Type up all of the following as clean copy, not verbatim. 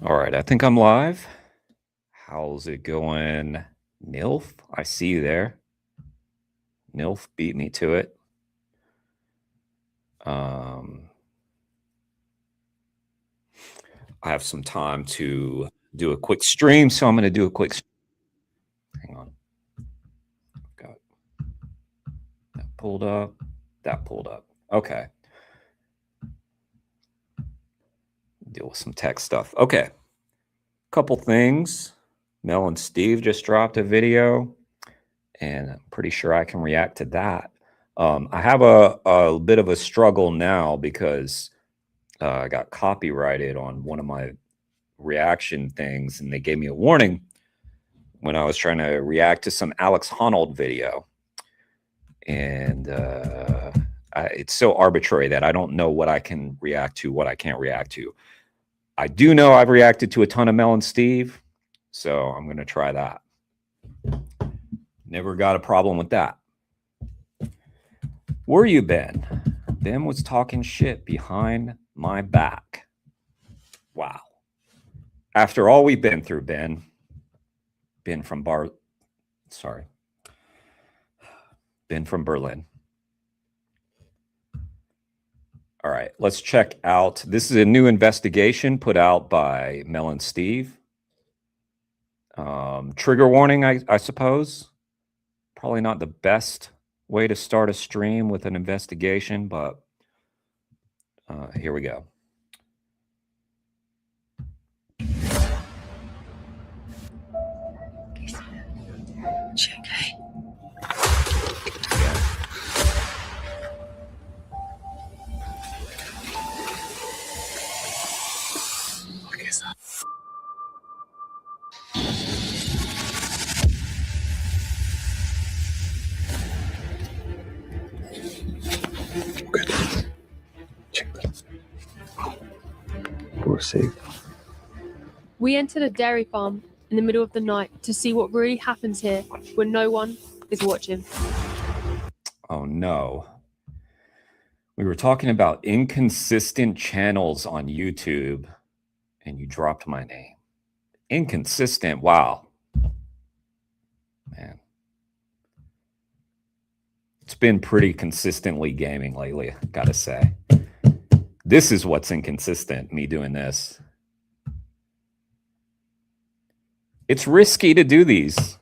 All right, I think I'm live. How's it going, Nilf? I see you there. Nilf beat me to it. I have some time to do a quick stream, so I'm going to do a quick. Hang on. Got that pulled up. That pulled up. Okay. Deal with some tech stuff. Okay. Couple things. Mel and Steve just dropped a video, and I'm pretty sure I can react to that. I have a bit of a struggle now because I got copyrighted on one of my reaction things, and they gave me a warning when I was trying to react to some Alex Honnold video. And it's so arbitrary that I don't know what I can react to, what I can't react to. I do know I've reacted to a ton of Mel and Steve, so I'm going to try that. Never got a problem with that. Where you been? Ben was talking shit behind my back. Wow. After all we've been through, Ben from Ben from Berlin. All right, let's check out. This is a new investigation put out by Mel and Steve. Trigger warning, I suppose. Probably not the best way to start a stream with an investigation, but here we go. JK. What is that? Good. Check this. We're safe. We entered a dairy farm in the middle of the night to see what really happens here when no one is watching. Oh no. We were talking about inconsistent channels on YouTube, and you dropped my name. Inconsistent. Wow. Man. It's been pretty consistently gaming lately, gotta say. This is what's inconsistent, me doing this. It's risky to do these.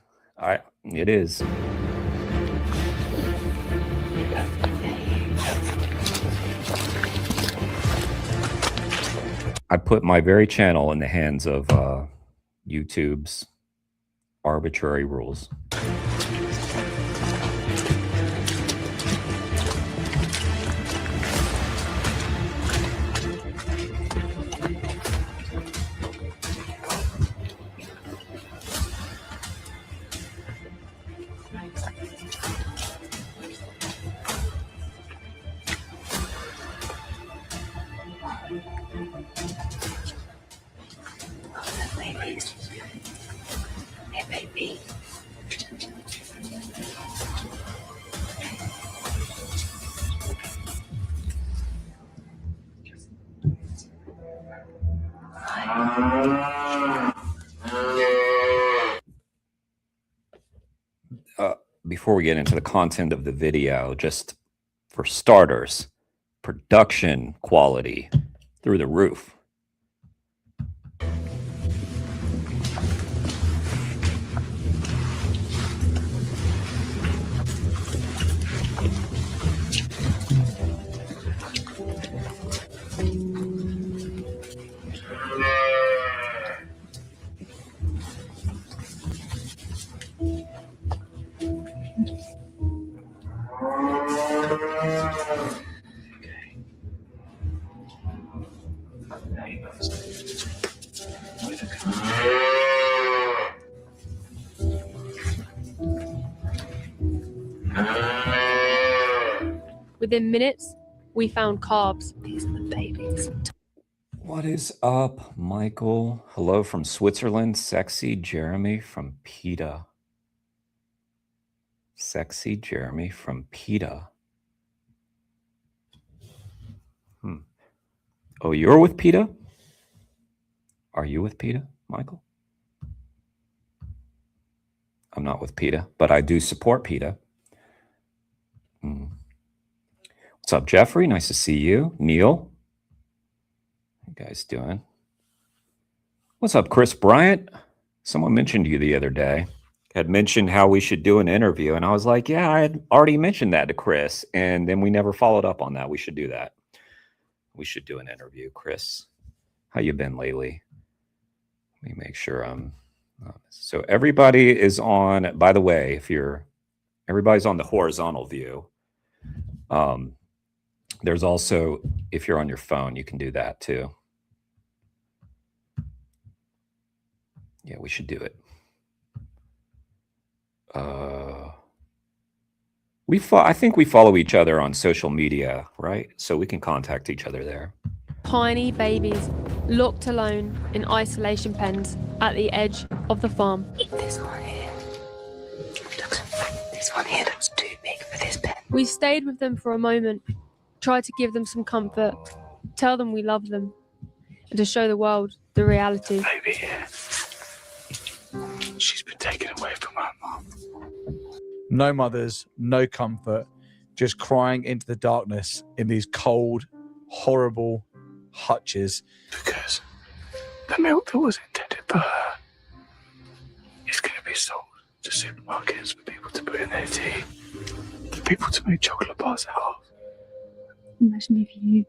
It is. I put my very channel in the hands of YouTube's arbitrary rules. Before we get into the content of the video, just for starters, production quality through the roof. Within minutes, we found carbs. These are the babies. What is up, Michael? Hello from Switzerland. Sexy Jeremy from PETA. Sexy Jeremy from PETA. Oh, you're with PETA? Are you with PETA, Michael? I'm not with PETA, but I do support PETA. What's up, Jeffrey? Nice to see you. Neil, how you guys doing? What's up, Chris Bryant? Someone mentioned you the other day. Had mentioned how we should do an interview, and I was like, yeah, I had already mentioned that to Chris, and then we never followed up on that. We should do that. We should do an interview. Chris, how you been lately? Let me make sure I'm so everybody is on. By the way, everybody's on the horizontal view. There's also, if you're on your phone, you can do that too. Yeah, we should do it. I think we follow each other on social media, right? So we can contact each other there. Tiny babies locked alone in isolation pens at the edge of the farm. This one here looks too big for this pen. We stayed with them for a moment, tried to give them some comfort, tell them we love them, and to show the world the reality. Baby here. She's been taken away from her mom. No mothers, no comfort, just crying into the darkness in these cold, horrible hutches. Because the milk that was intended for her is going to be sold to supermarkets for people to put in their tea, for people to make chocolate bars out of. Imagine if you,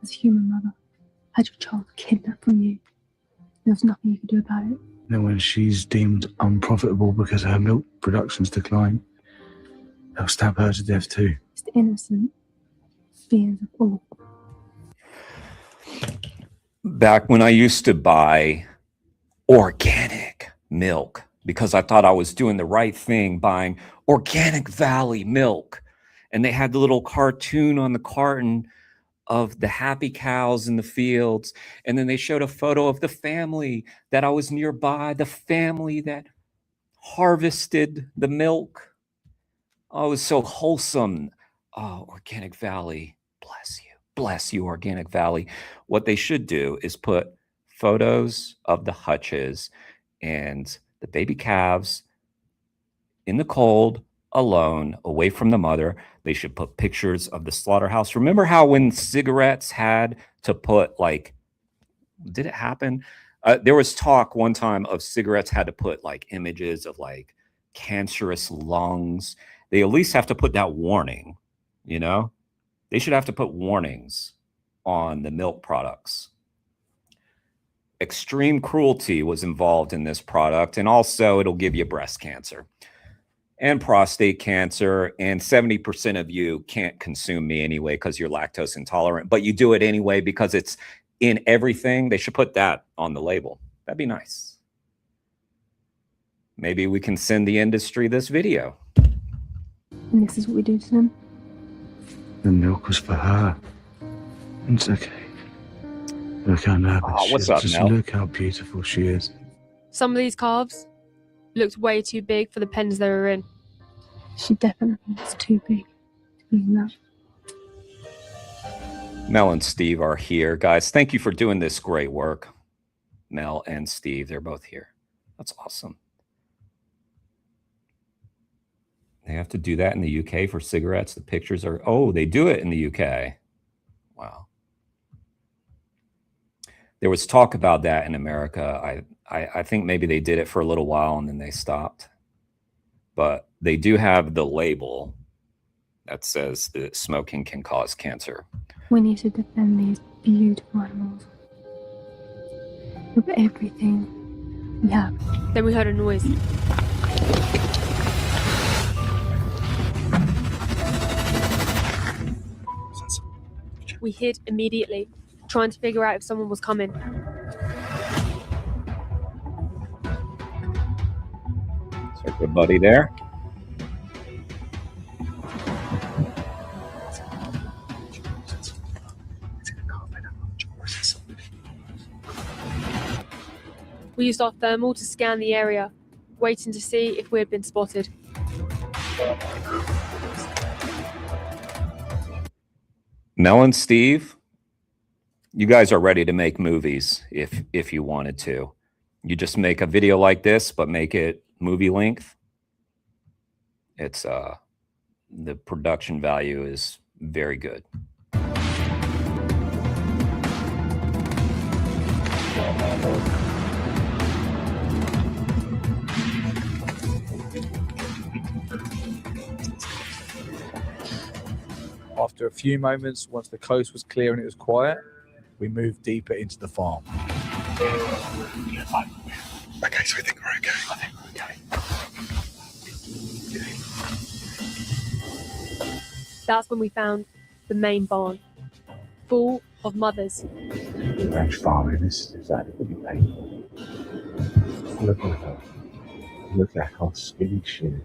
as a human mother, had your child kidnapped from you. There was nothing you could do about it. Then when she's deemed unprofitable because her milk production's declined, they'll stab her to death too. It's the innocent fears of all. Back when I used to buy organic milk because I thought I was doing the right thing, buying Organic Valley milk, and they had the little cartoon on the carton of the happy cows in the fields, and then they showed a photo of the family that I was nearby, the family that harvested the milk. Oh, it was so wholesome. Oh, Organic Valley, bless you, Organic Valley. What they should do is put photos of the hutches and the baby calves in the cold, alone, away from the mother. They should put pictures of the slaughterhouse. Remember how when cigarettes had to put, like, did it happen? There was talk one time of cigarettes had to put like images of like cancerous lungs. They at least have to put that warning, you know? They should have to put warnings on the milk products. Extreme cruelty was involved in this product, and also it'll give you breast cancer and prostate cancer, and 70% of you can't consume me anyway because you're lactose intolerant, but you do it anyway because it's in everything. They should put that on the label. That'd be nice. Maybe we can send the industry this video. And this is what we do to them. The milk was for her. It's okay. Look how nervous she what's is. up, Just Mel? look how beautiful she is. Some of these calves looked way too big for the pens they were in. She definitely was too big to be in that. Mel and Steve are here. Guys, thank you for doing this great work. Mel and Steve, they're both here. That's awesome. They have to do that in the UK for cigarettes. The pictures are, oh, they do it in the UK. Wow. There was talk about that in America. I think maybe they did it for a little while and then they stopped. But they do have the label that says that smoking can cause cancer. We need to defend these beautiful animals with everything we have. Then we heard a noise. We hid immediately, trying to figure out if someone was coming. Is our good buddy there? We used our thermal to scan the area, waiting to see if we had been spotted. Mel and Steve, you guys are ready to make movies if you wanted to. You just make a video like this, but make it movie length. It's the production value is very good. After a few moments, once the coast was clear and it was quiet, we moved deeper into the farm. Okay, so I think we're okay. I think we're okay. That's when we found the main barn, full of mothers. Ranch farming is adequately painful. Look at her. Look at how skinny she is.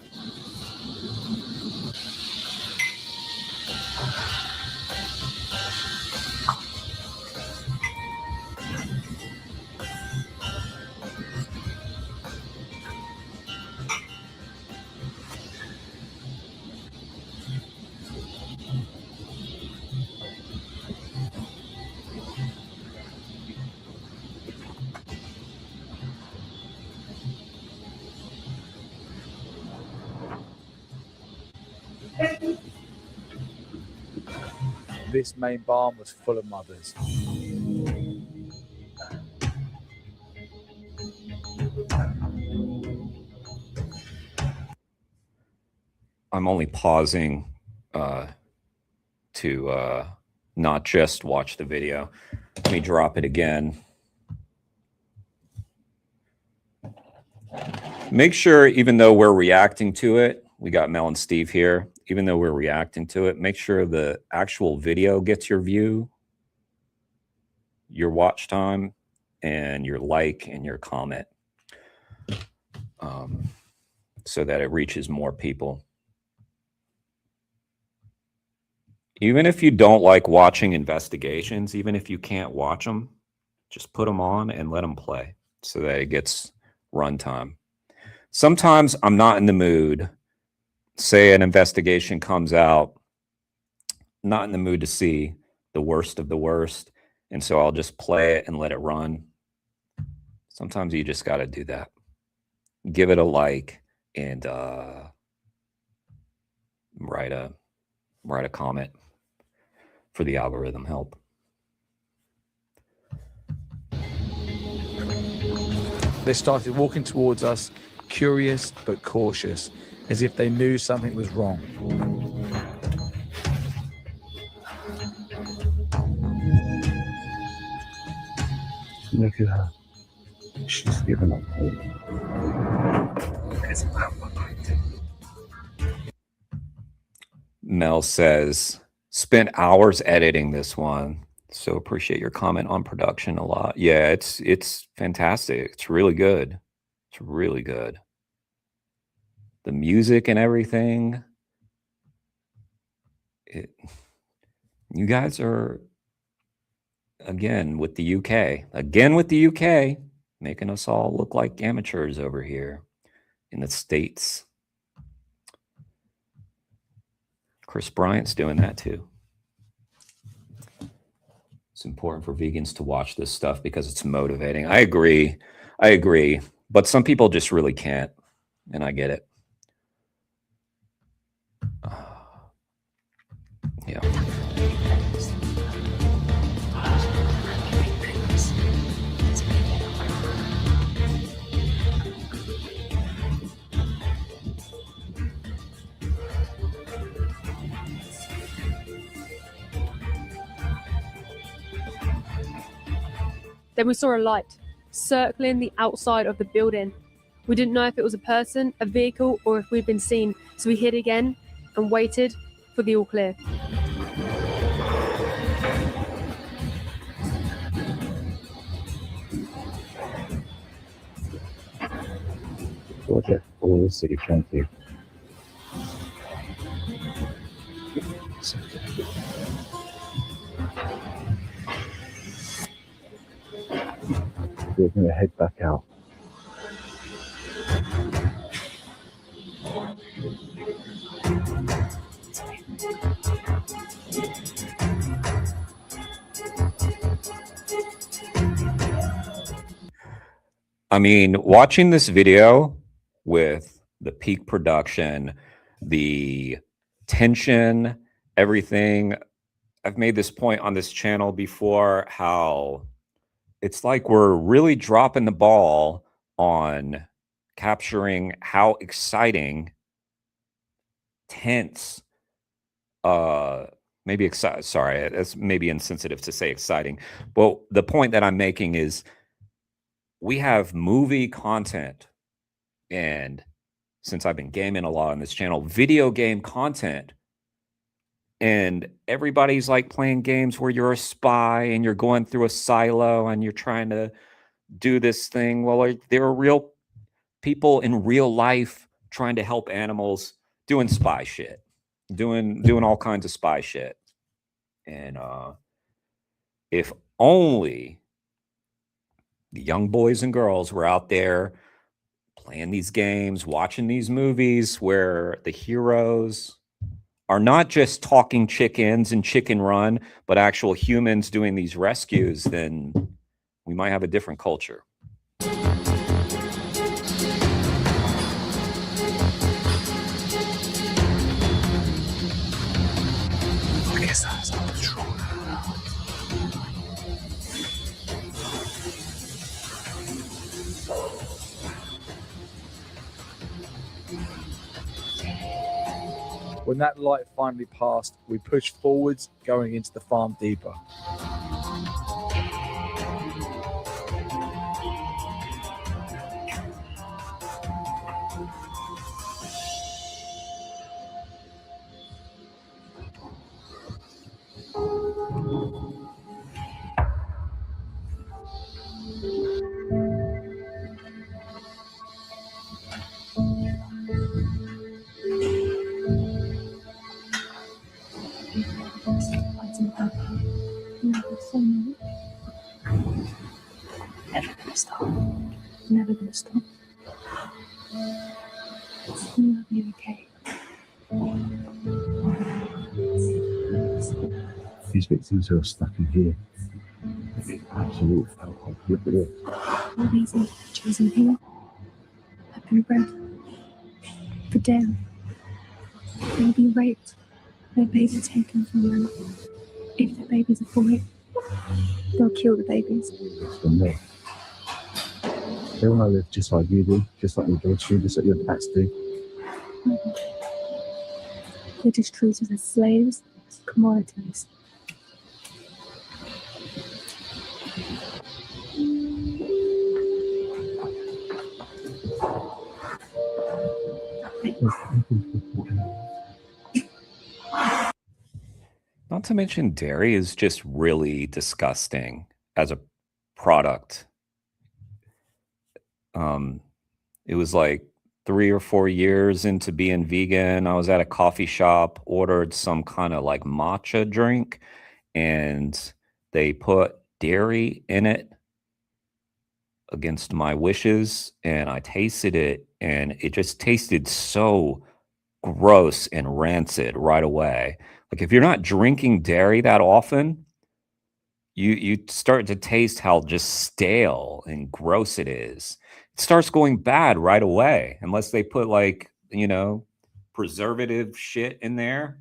This main barn was full of mothers. I'm only pausing to not just watch the video. Let me drop it again. Make sure, even though we're reacting to it, we got Mel and Steve here, even though we're reacting to it, make sure the actual video gets your view, your watch time, and your like and your comment, so that it reaches more people. Even if you don't like watching investigations, even if you can't watch them, just put them on and let them play so that it gets runtime. Sometimes I'm not in the mood. Say an investigation comes out, not in the mood to see the worst of the worst, and so I'll just play it and let it run. Sometimes you just got to do that. Give it a like and write a comment for the algorithm help. They started walking towards us, curious but cautious, as if they knew something was wrong. Look at her. She's given up hope. It's not what I did. Mel says, spent hours editing this one. So appreciate your comment on production a lot. Yeah, it's fantastic. It's really good. It's really good. The music and everything. You guys are, again with the UK, making us all look like amateurs over here in the States. Chris Bryant's doing that too. It's important for vegans to watch this stuff because it's motivating. I agree. But some people just really can't, and I get it. Yeah. Then we saw a light circling the outside of the building. We didn't know if it was a person, a vehicle, or if we'd been seen, so we hid again and waited for the all clear. Georgia, all city, thank you. We're going to head back out. I mean, watching this video with the peak production, the tension, everything. I've made this point on this channel before, how it's like we're really dropping the ball on capturing how exciting, tense, maybe excited. Sorry, it's maybe insensitive to say exciting, but the point that I'm making is we have movie content, and since I've been gaming a lot on this channel, video game content, and everybody's like playing games where you're a spy and you're going through a silo and you're trying to do this thing. Well, like, there are real people in real life trying to help animals, doing spy shit, doing all kinds of spy shit. And if only the young boys and girls were out there playing these games, watching these movies where the heroes are not just talking chickens and Chicken Run, but actual humans doing these rescues, then we might have a different culture. I guess that's not the truth. When that light finally passed, we pushed forwards, going into the farm deeper. Never gonna stop. Never gonna stop. You'll be okay. These victims who are stuck in here, absolute hell. Look at this. All these individuals in here have been bred for dairy. They'll be raped, their baby taken from them. If their baby's a boy, they'll kill the babies. It's from there. They want to live just like you do, just like your dogs do, just like your cats do. They're just treated as slaves, commodities. Not to mention, dairy is just really disgusting as a product. It was like 3 or 4 years into being vegan. I was at a coffee shop, ordered some kind of like matcha drink, and they put dairy in it against my wishes, and I tasted it, and it just tasted so gross and rancid right away. Like, if you're not drinking dairy that often, you start to taste how just stale and gross it is. It starts going bad right away, unless they put, like, preservative shit in there.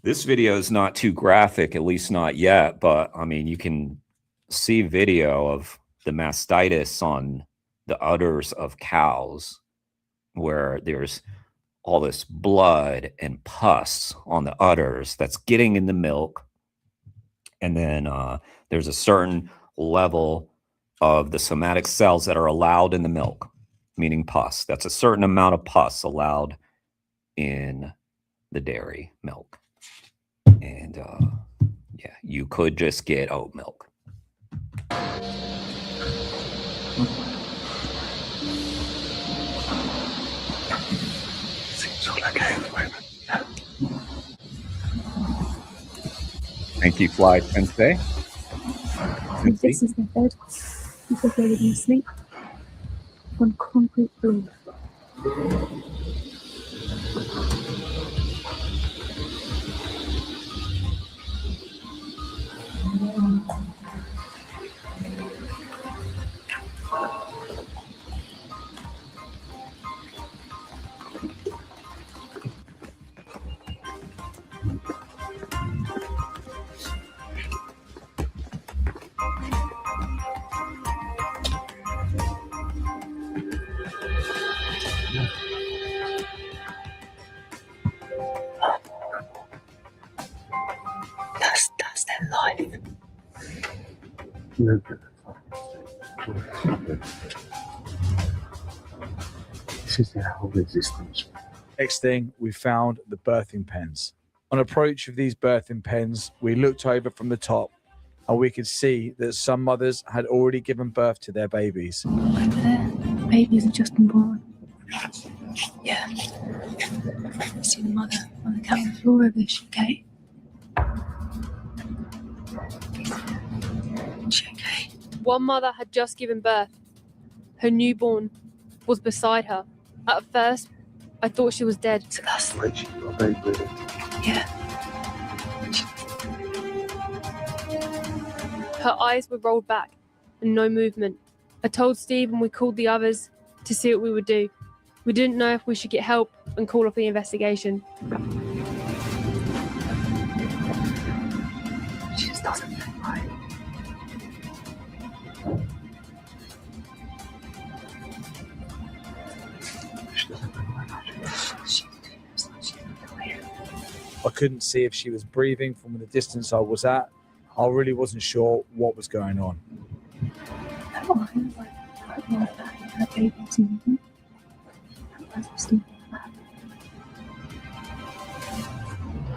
This video is not too graphic, at least not yet, but I mean, you can see video of the mastitis on the udders of cows, where there's all this blood and pus on the udders that's getting in the milk. And then there's a certain level of the somatic cells that are allowed in the milk, meaning pus. That's a certain amount of pus allowed in the dairy milk. And yeah, you could just get oat milk. Seems all okay at the moment. Yeah. Thank you, Fly Sensei. And this is their bed because they were going to sleep on concrete floor. Look at the This is their whole existence. Next thing, we found the birthing pens. On approach of these birthing pens, we looked over from the top and we could see that some mothers had already given birth to their babies. Over there, babies have just been born. Yeah. I see the mother on the cabin floor over there. She okay? She okay? One mother had just given birth. Her newborn was beside her. At first, I thought she was dead. So that's When she got baby with it. yeah. Her eyes were rolled back and no movement. I told Steve and we called the others to see what we would do. We didn't know if we should get help and call off the investigation. She just doesn't look right. She doesn't look like that. She looks like she's not here. I couldn't see if she was breathing from the distance I was at. I really wasn't sure what was going on. Her eyes like rolled back and her baby's moving. Her eyes are still back.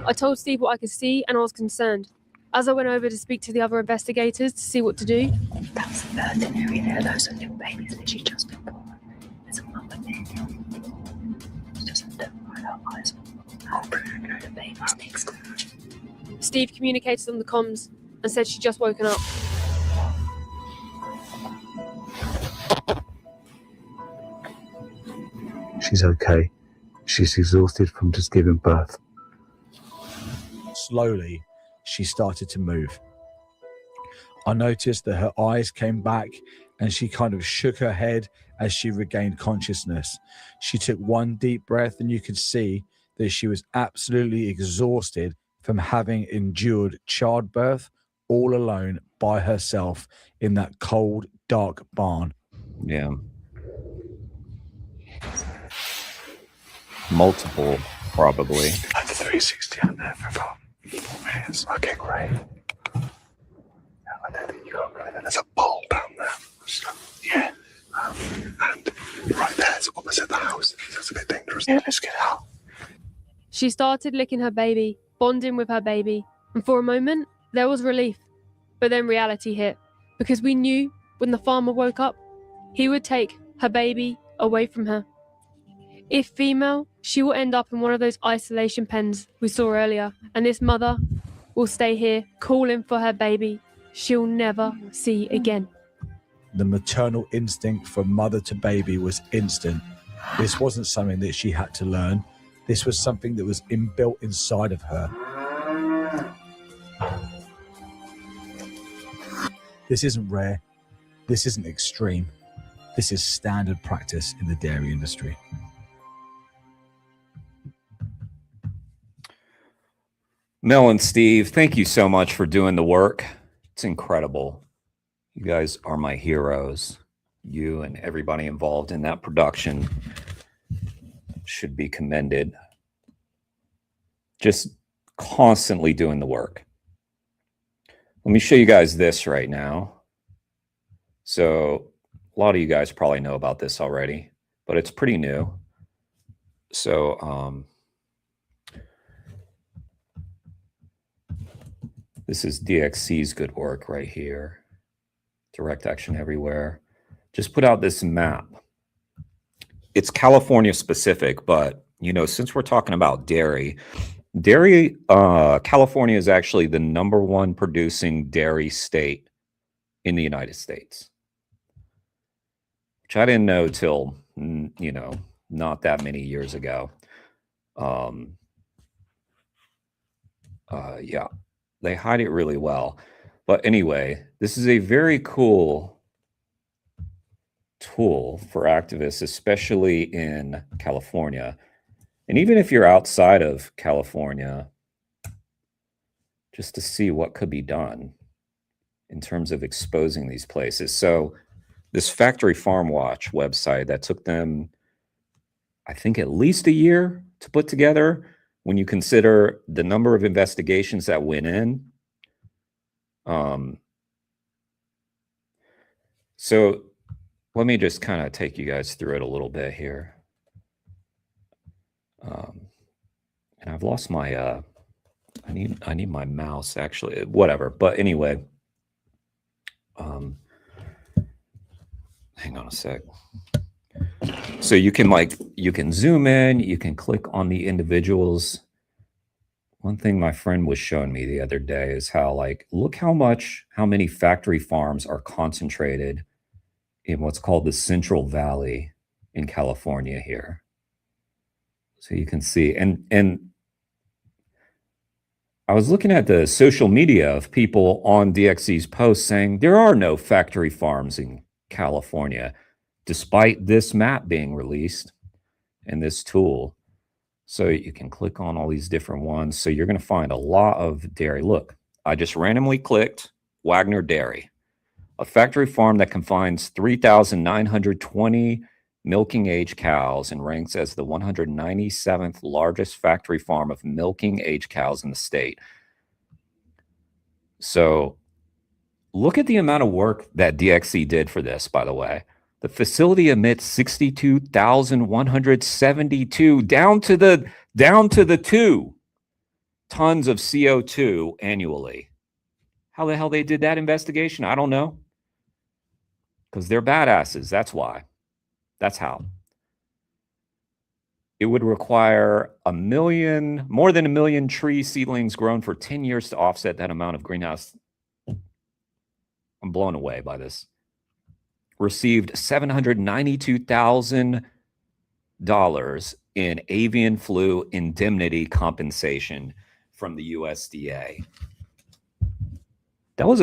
I told Steve what I could see and I was concerned. As I went over to speak to the other investigators to see what to do, That was the birthing area there. Those are little babies literally just been born. There's a mother there. She doesn't look right. Her eyes are the baby's next to her. Steve communicated on the comms and said she'd just woken up. She's okay. She's exhausted from just giving birth. Slowly, she started to move. I noticed that her eyes came back and she kind of shook her head as she regained consciousness. She took one deep breath and you could see that she was absolutely exhausted from having endured childbirth all alone by herself in that cold, dark barn. Yeah. Multiple, probably. Like the 360 on there for about 4 minutes. Okay, great. Yeah, I know that you can't go there. There's a pole down there. So, yeah. And right there is opposite the house. That's a bit dangerous. Yeah, let's get out. She started licking her baby, bonding with her baby, and for a moment, there was relief. But then reality hit, because we knew when the farmer woke up, he would take her baby away from her. If female, she will end up in one of those isolation pens we saw earlier, and this mother will stay here calling for her baby she'll never see again. The maternal instinct from mother to baby was instant. This wasn't something that she had to learn. This was something that was inbuilt inside of her. This isn't rare. This isn't extreme. This is standard practice in the dairy industry. Mel and Steve, thank you so much for doing the work. It's incredible. You guys are my heroes. You and everybody involved in that production should be commended. Just constantly doing the work. Let me show you guys this right now. So a lot of you guys probably know about this already, but it's pretty new. So this is DXC's good work right here. Direct Action Everywhere. Just put out this map. It's California specific, but you know, since we're talking about dairy, California is actually the #1 producing dairy state in the United States, which I didn't know till, you know, not that many years ago. Yeah, they hide it really well. But anyway, this is a very cool tool for activists, especially in California. And even if you're outside of California, just to see what could be done in terms of exposing these places. So this Factory Farm Watch website that took them, I think, at least a year to put together, when you consider the number of investigations that went in, So let me just kind of take you guys through it a little bit here. And I've lost my I need my mouse actually, whatever. But anyway, hang on a sec. So you can zoom in, you can click on the individuals. One thing my friend was showing me the other day is how look how many factory farms are concentrated in what's called the Central Valley in California here. So you can see, and I was looking at the social media of people on DXC's posts saying there are no factory farms in California, despite this map being released and this tool. So you can click on all these different ones. So you're going to find a lot of dairy. Look, I just randomly clicked Wagner Dairy, a factory farm that confines 3,920 milking age cows and ranks as the 197th largest factory farm of milking age cows in the state. So look at the amount of work that DXC did for this, by the way. The facility emits 62,172 down to the 2 tons of CO2 annually. How the hell they did that investigation? I don't know. Because they're badasses. That's why. That's how. It would require more than a million tree seedlings grown for 10 years to offset that amount of greenhouse. I'm blown away by this. Received $792,000 in avian flu indemnity compensation from the USDA. That was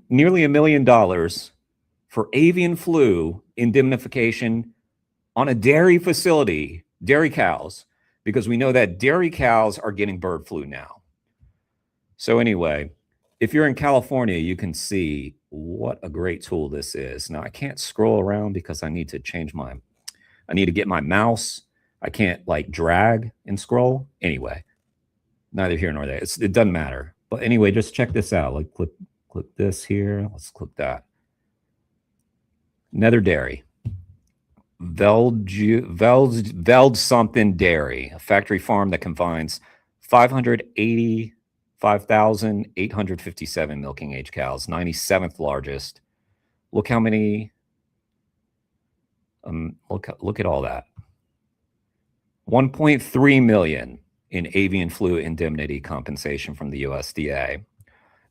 nearly $1 million for avian flu indemnification on a dairy facility, dairy cows, because we know that dairy cows are getting bird flu now. So anyway, if you're in California, you can see what a great tool this is. Now I can't scroll around because I need to get my mouse. I can't drag and scroll. Anyway, neither here nor there. It doesn't matter. But anyway, just check this out. Click this here. Let's click that. Nether Dairy. Veld something Dairy, a factory farm that confines 585,857 milking age cows, 97th largest. Look how many. Look at all that. 1.3 million in avian flu indemnity compensation from the USDA.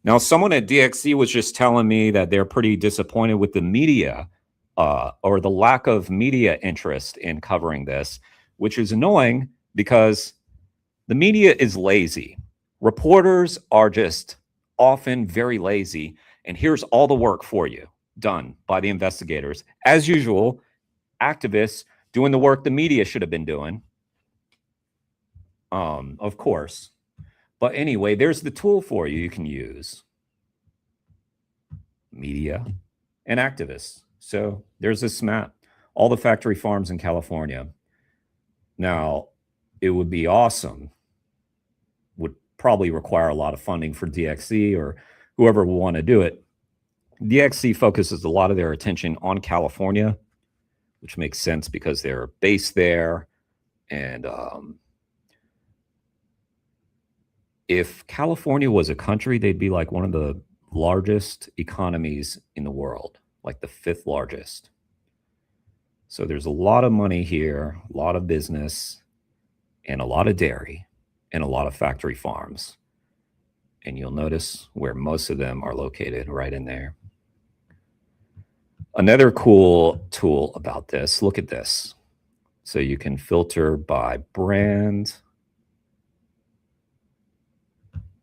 Now, someone at DXC was just telling me that they're pretty disappointed with the media or the lack of media interest in covering this, which is annoying because the media is lazy. Reporters are just often very lazy. And here's all the work for you done by the investigators. As usual, activists doing the work the media should have been doing. Of course. But anyway, there's the tool for you can use. Media and activists. So there's this map. All the factory farms in California. Now, it would be awesome. Would probably require a lot of funding for DXC or whoever will want to do it. DXC focuses a lot of their attention on California, which makes sense because they're based there. And if California was a country, they'd be like one of the largest economies in the world, like the 5th largest. So there's a lot of money here, a lot of business, and a lot of dairy, and a lot of factory farms. And you'll notice where most of them are located, right in there. Another cool tool about this, look at this. So you can filter by brand.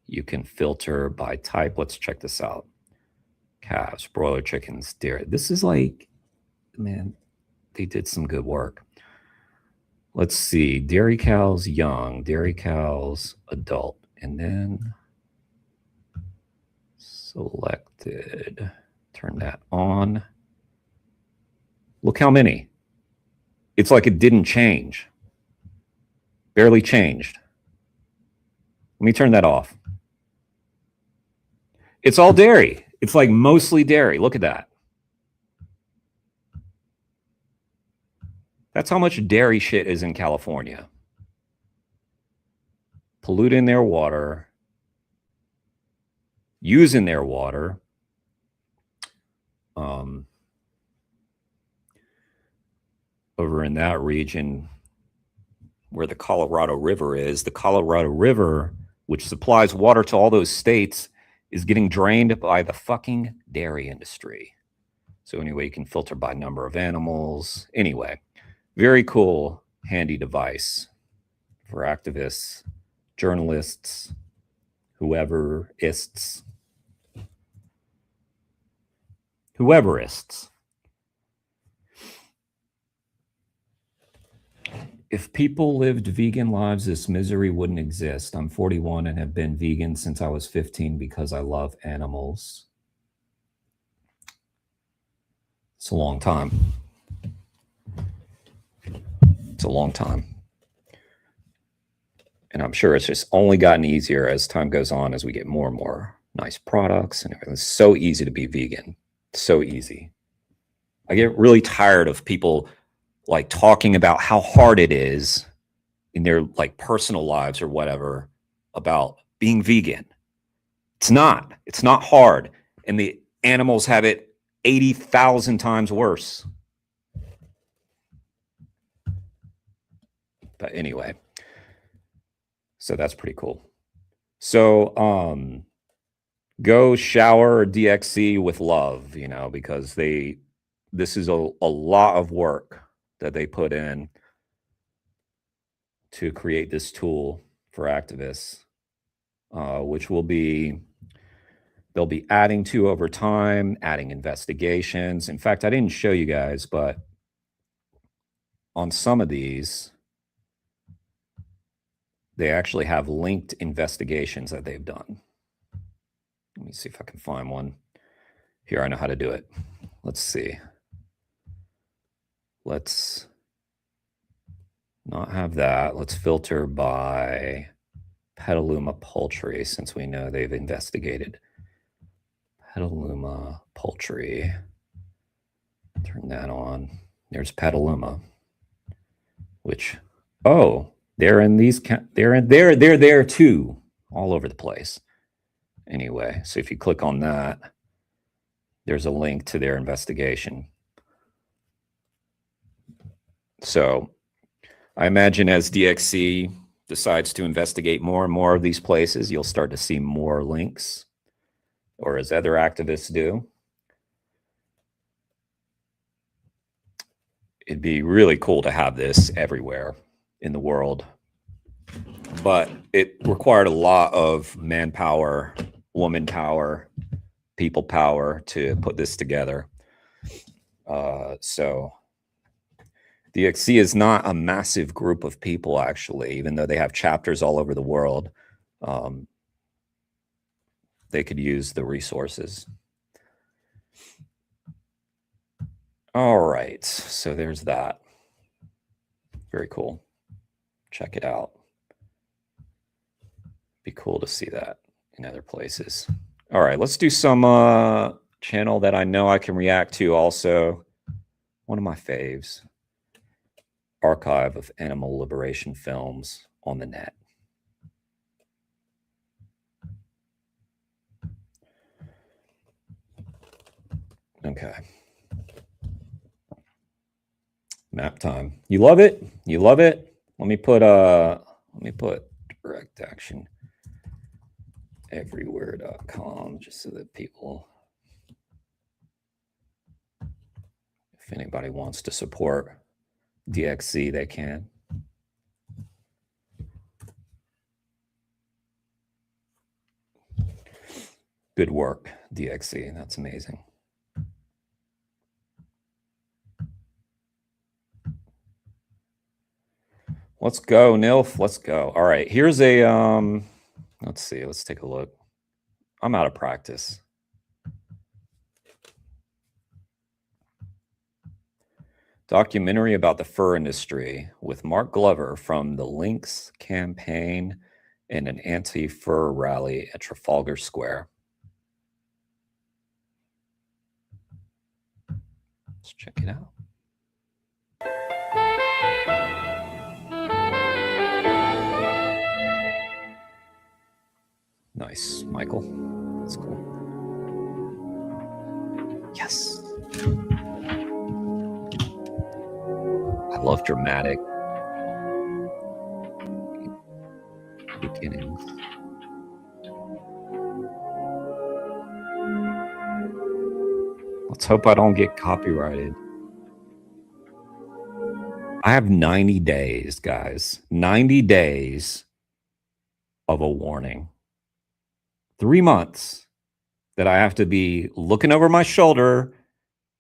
You can filter by type. Let's check this out. Calves, broiler chickens, dairy. This is man, they did some good work. Let's see. Dairy cows, young. Dairy cows, adult. And then selected. Turn that on. Look how many. It's like it didn't change. Barely changed. Let me turn that off. It's all dairy. It's like mostly dairy. Look at that. That's how much dairy shit is in California. Polluting their water, using their water. Over in that region where the Colorado River is, the Colorado River, which supplies water to all those states, is getting drained by the fucking dairy industry. So anyway, you can filter by number of animals. Anyway, very cool, handy device for activists, journalists, whoever-ists. If people lived vegan lives, this misery wouldn't exist. I'm 41 and have been vegan since I was 15 because I love animals. It's a long time. It's a long time. And I'm sure it's just only gotten easier as time goes on, as we get more and more nice products and everything. It's so easy to be vegan. So easy. I get really tired of people like talking about how hard it is in their like personal lives or whatever about being vegan. It's not hard. And the animals have it 80,000 times worse. But anyway, so that's pretty cool. So go shower DXC with love, you know, because this is a lot of work that they put in to create this tool for activists, which they'll be adding to over time, adding investigations. In fact, I didn't show you guys, but on some of these, they actually have linked investigations that they've done. Let me see if I can find one. Here, I know how to do it. Let's see. Let's not have that. Let's filter by Petaluma Poultry, since we know they've investigated. Petaluma Poultry. Turn that on. There's Petaluma, which, oh, they're in these, they're there too, all over the place. Anyway, so if you click on that, there's a link to their investigation. So I imagine as DXC decides to investigate more and more of these places, you'll start to see more links, or as other activists do. It'd be really cool to have this everywhere in the world, but it required a lot of manpower, woman power, people power to put this together. So DXC is not a massive group of people, actually, even though they have chapters all over the world. They could use the resources. All right, so there's that. Very cool. Check it out. Be cool to see that in other places. All right, let's do some channel that I know I can react to also. One of my faves. Archive of Animal Liberation Films on the net. Okay. Map time. You love it? You love it? Let me put direct action everywhere.com just so that people, if anybody wants to support DXC, they can. Good work, DXC. That's amazing. Let's go, Nilf. Let's go. All right. Here's a let's see. Let's take a look. I'm out of practice. Documentary about the fur industry with Mark Glover from the Lynx campaign in an anti-fur rally at Trafalgar Square. Let's check it out. Nice, Michael. That's cool. Yes. I love dramatic beginnings. Let's hope I don't get copyrighted. I have 90 days, guys. 90 days of a warning. 3 months that I have to be looking over my shoulder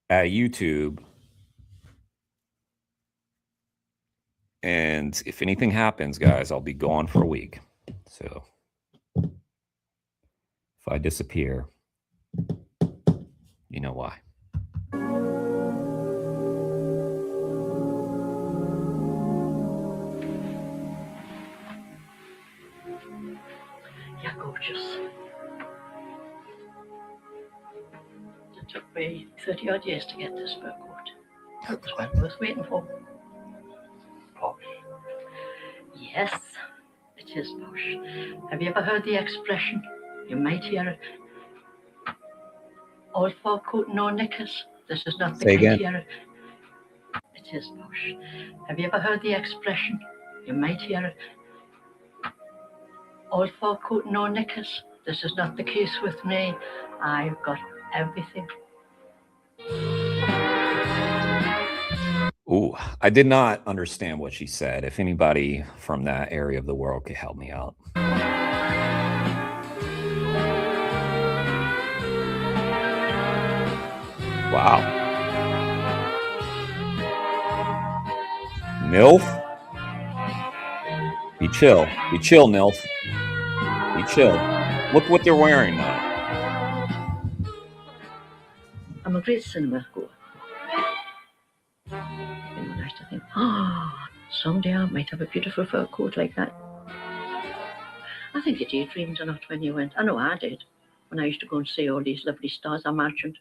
at YouTube. And if anything happens, guys, I'll be gone for a week. So if I disappear, you know why. You're gorgeous. It took me 30 odd years to get this fur coat. It was well worth waiting for. Posh. Yes, it is posh. Have you ever heard the expression? You might hear it. All fur coat, no knickers. This is not the Say again. criteria. It is posh. Have you ever heard the expression? You might hear it. All fur coat, no knickers. This is not the case with me. I've got everything. Ooh, I did not understand what she said. If anybody from that area of the world could help me out. Wow. MILF? Be chill. Be chill, MILF. Be chill. Look what they're wearing now. I'm a great cinema goer. You know, nice to think, someday I might have a beautiful fur coat like that. I think you daydreamed a lot when you went. I know I did. When I used to go and see all these lovely stars, I imagined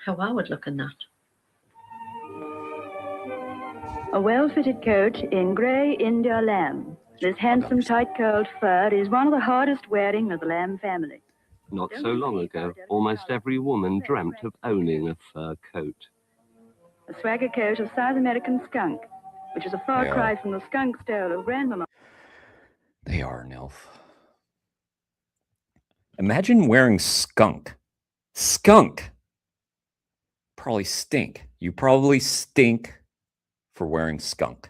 how I would look in that. A well-fitted coat in grey India lamb. This handsome, tight-curled fur is one of the hardest wearing of the lamb family. Not so long ago, almost every woman dreamt of owning a fur coat. A swagger coat of South American skunk, which is a far cry from the skunk stole of Grandmama. They are, NILF. Imagine wearing skunk. Skunk. Probably stink. You probably stink for wearing skunk.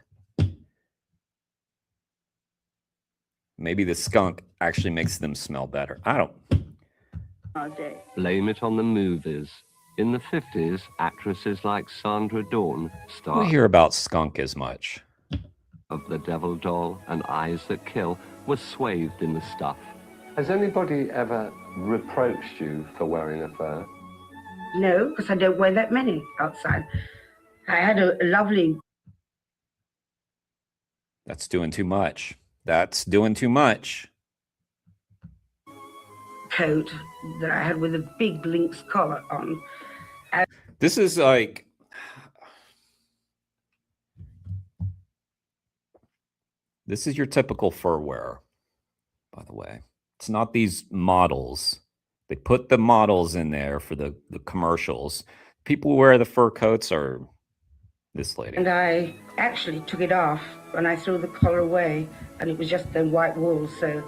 Maybe the skunk actually makes them smell better. I don't. Blame it on the movies. In the 50s, actresses like Sandra Dawn, We star hear about skunk as much. of The Devil Doll and Eyes That Kill, were swathed in the stuff. Has anybody ever reproached you for wearing a fur? No, because I don't wear that many outside. I had a lovely That's doing too much. That's doing too much. coat that I had with a big lynx collar on. This is like. This is your typical fur wearer, by the way. It's not these models. They put the models in there for the commercials. People who wear the fur coats are this lady. And I actually took it off when I threw the collar away, and it was just the white wool. So,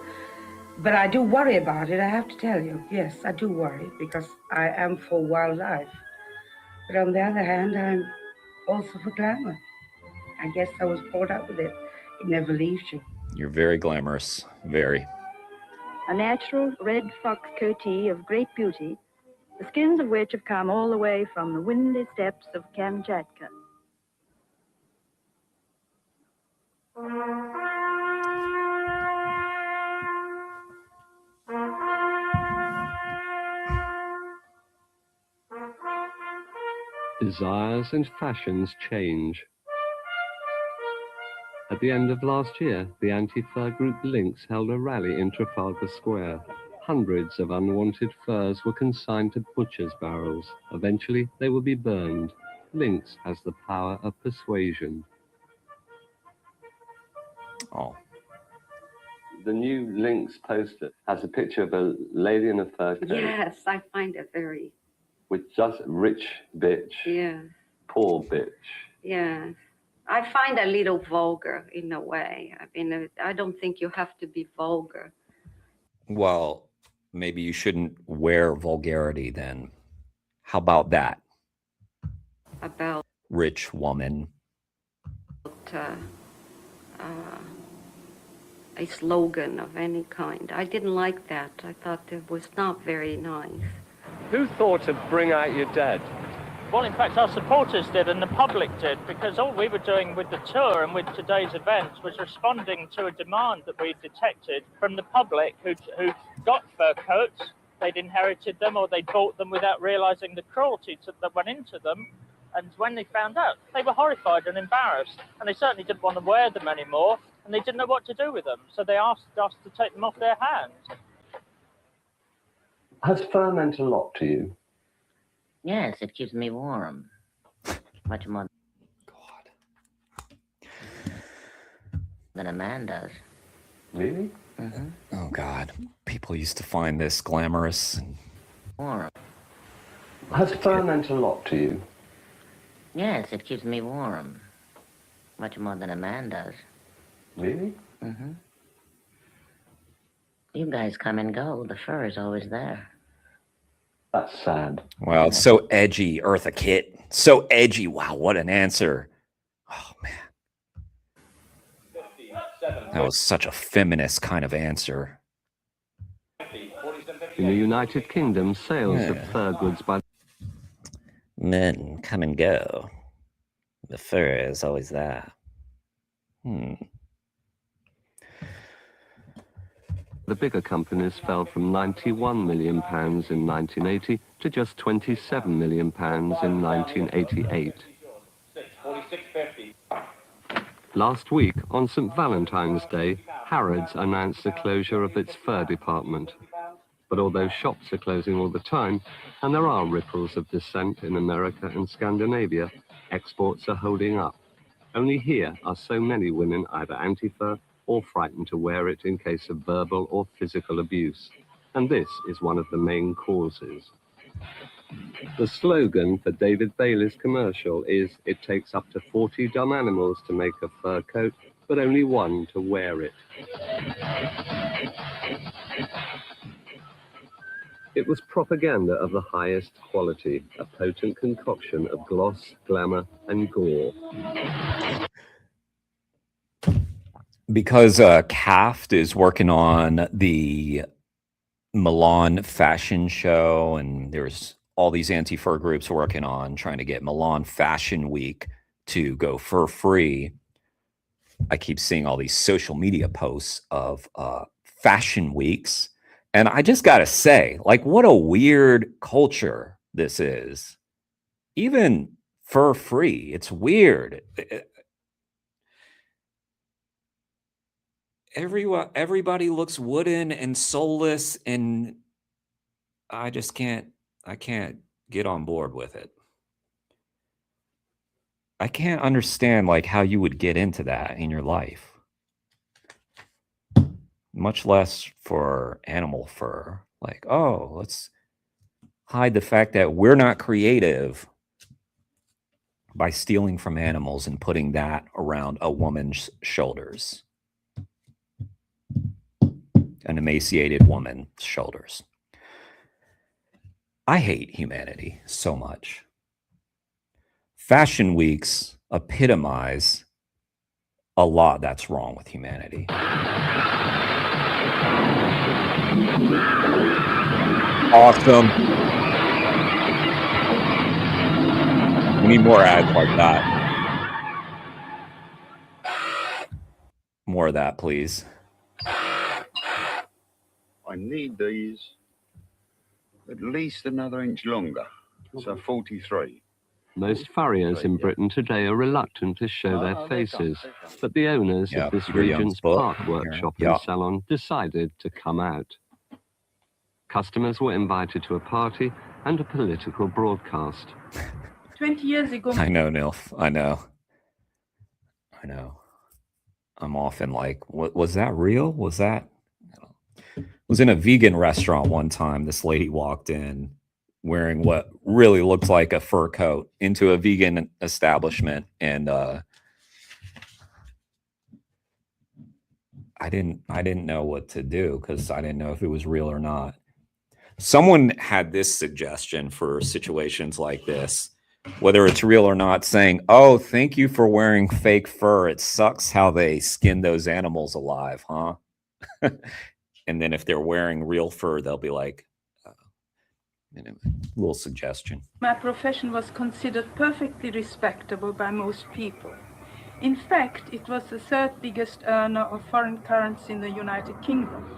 but I do worry about it, I have to tell you. Yes, I do worry because I am for wildlife. But on the other hand, I'm also for glamour. I guess I was brought up with it. It never leaves you. You're very glamorous. Very. A natural red fox coatee of great beauty, the skins of which have come all the way from the windy steppes of Kamchatka. Desires and fashions change. At the end of last year, the anti-fur group Lynx held a rally in Trafalgar Square. Hundreds of unwanted furs were consigned to butcher's barrels. Eventually, they will be burned. Lynx has the power of persuasion. Oh, The new Lynx poster has a picture of a lady in a fur coat Yes, I find it very. with just rich bitch, Yeah, poor bitch. yeah. I find a little vulgar in a way. I mean, I don't think you have to be vulgar. well, maybe you shouldn't wear vulgarity then. How about that, About rich woman? uh, uh, a slogan of any kind. I didn't like that. I thought it was not very nice. Who thought to bring out your dead? Well, in fact, our supporters did and the public did, because all we were doing with the tour and with today's events was responding to a demand that we detected from the public who got fur coats. They'd inherited them or they bought them without realising the cruelty that went into them. And when they found out, they were horrified and embarrassed. And they certainly didn't want to wear them anymore. And they didn't know what to do with them. So they asked us to take them off their hands. Has fur meant a lot to you? Yes, it keeps me warm. Much more than a man does. Really? Mm-hmm. Oh, God. People used to find this glamorous. Warm. Has fur meant a lot to you? Yes, it keeps me warm. Much more than a man does. Really? Mm-hmm. You guys come and go. The fur is always there. That's sad. Well, it's so edgy, Eartha Kitt. So edgy. Wow, what an answer. Oh, man. That was such a feminist kind of answer. In the United Kingdom, sales of fur goods by Men come and go. The fur is always there. the bigger companies fell from £91 million in 1980 to just £27 million in 1988. Last week, on St. Valentine's Day, Harrods announced the closure of its fur department. But although shops are closing all the time, and there are ripples of dissent in America and Scandinavia, exports are holding up. Only here are so many women either anti-fur or frightened to wear it in case of verbal or physical abuse. And this is one of the main causes. The slogan for David Bailey's commercial is, "It takes up to 40 dumb animals to make a fur coat, but only one to wear it." It was propaganda of the highest quality, a potent concoction of gloss, glamour, and gore. Because Caft is working on the Milan fashion show, and there's all these anti-fur groups working on trying to get Milan Fashion Week to go fur-free. I keep seeing all these social media posts of fashion weeks. And I just got to say, like, what a weird culture this is. Even fur-free, it's weird. Everybody looks wooden and soulless, and I can't get on board with it. I can't understand like how you would get into that in your life. Much less for animal fur. Like, oh, let's hide the fact that we're not creative by stealing from animals and putting that around a woman's shoulders. An emaciated woman's shoulders. I hate humanity so much. Fashion weeks epitomize a lot that's wrong with humanity. Awesome. We need more ads like that. More of that, please. I need these at least another inch longer, so 43. Most farriers in Britain today are reluctant to show their faces, but the owners of this Regent's Park workshop and salon decided to come out. Customers were invited to a party and a political broadcast. 20 years ago... I know, Nilf. I know. I'm often like, what was that real? Was that... I was in a vegan restaurant one time. This lady walked in wearing what really looked like a fur coat into a vegan establishment, and I didn't know what to do because I didn't know if it was real or not. Someone had this suggestion for situations like this, whether it's real or not, saying, "Oh, thank you for wearing fake fur. It sucks how they skin those animals alive, huh?" And then if they're wearing real fur, they'll be like, a little suggestion. My profession was considered perfectly respectable by most people. In fact, it was the third biggest earner of foreign currency in the United Kingdom.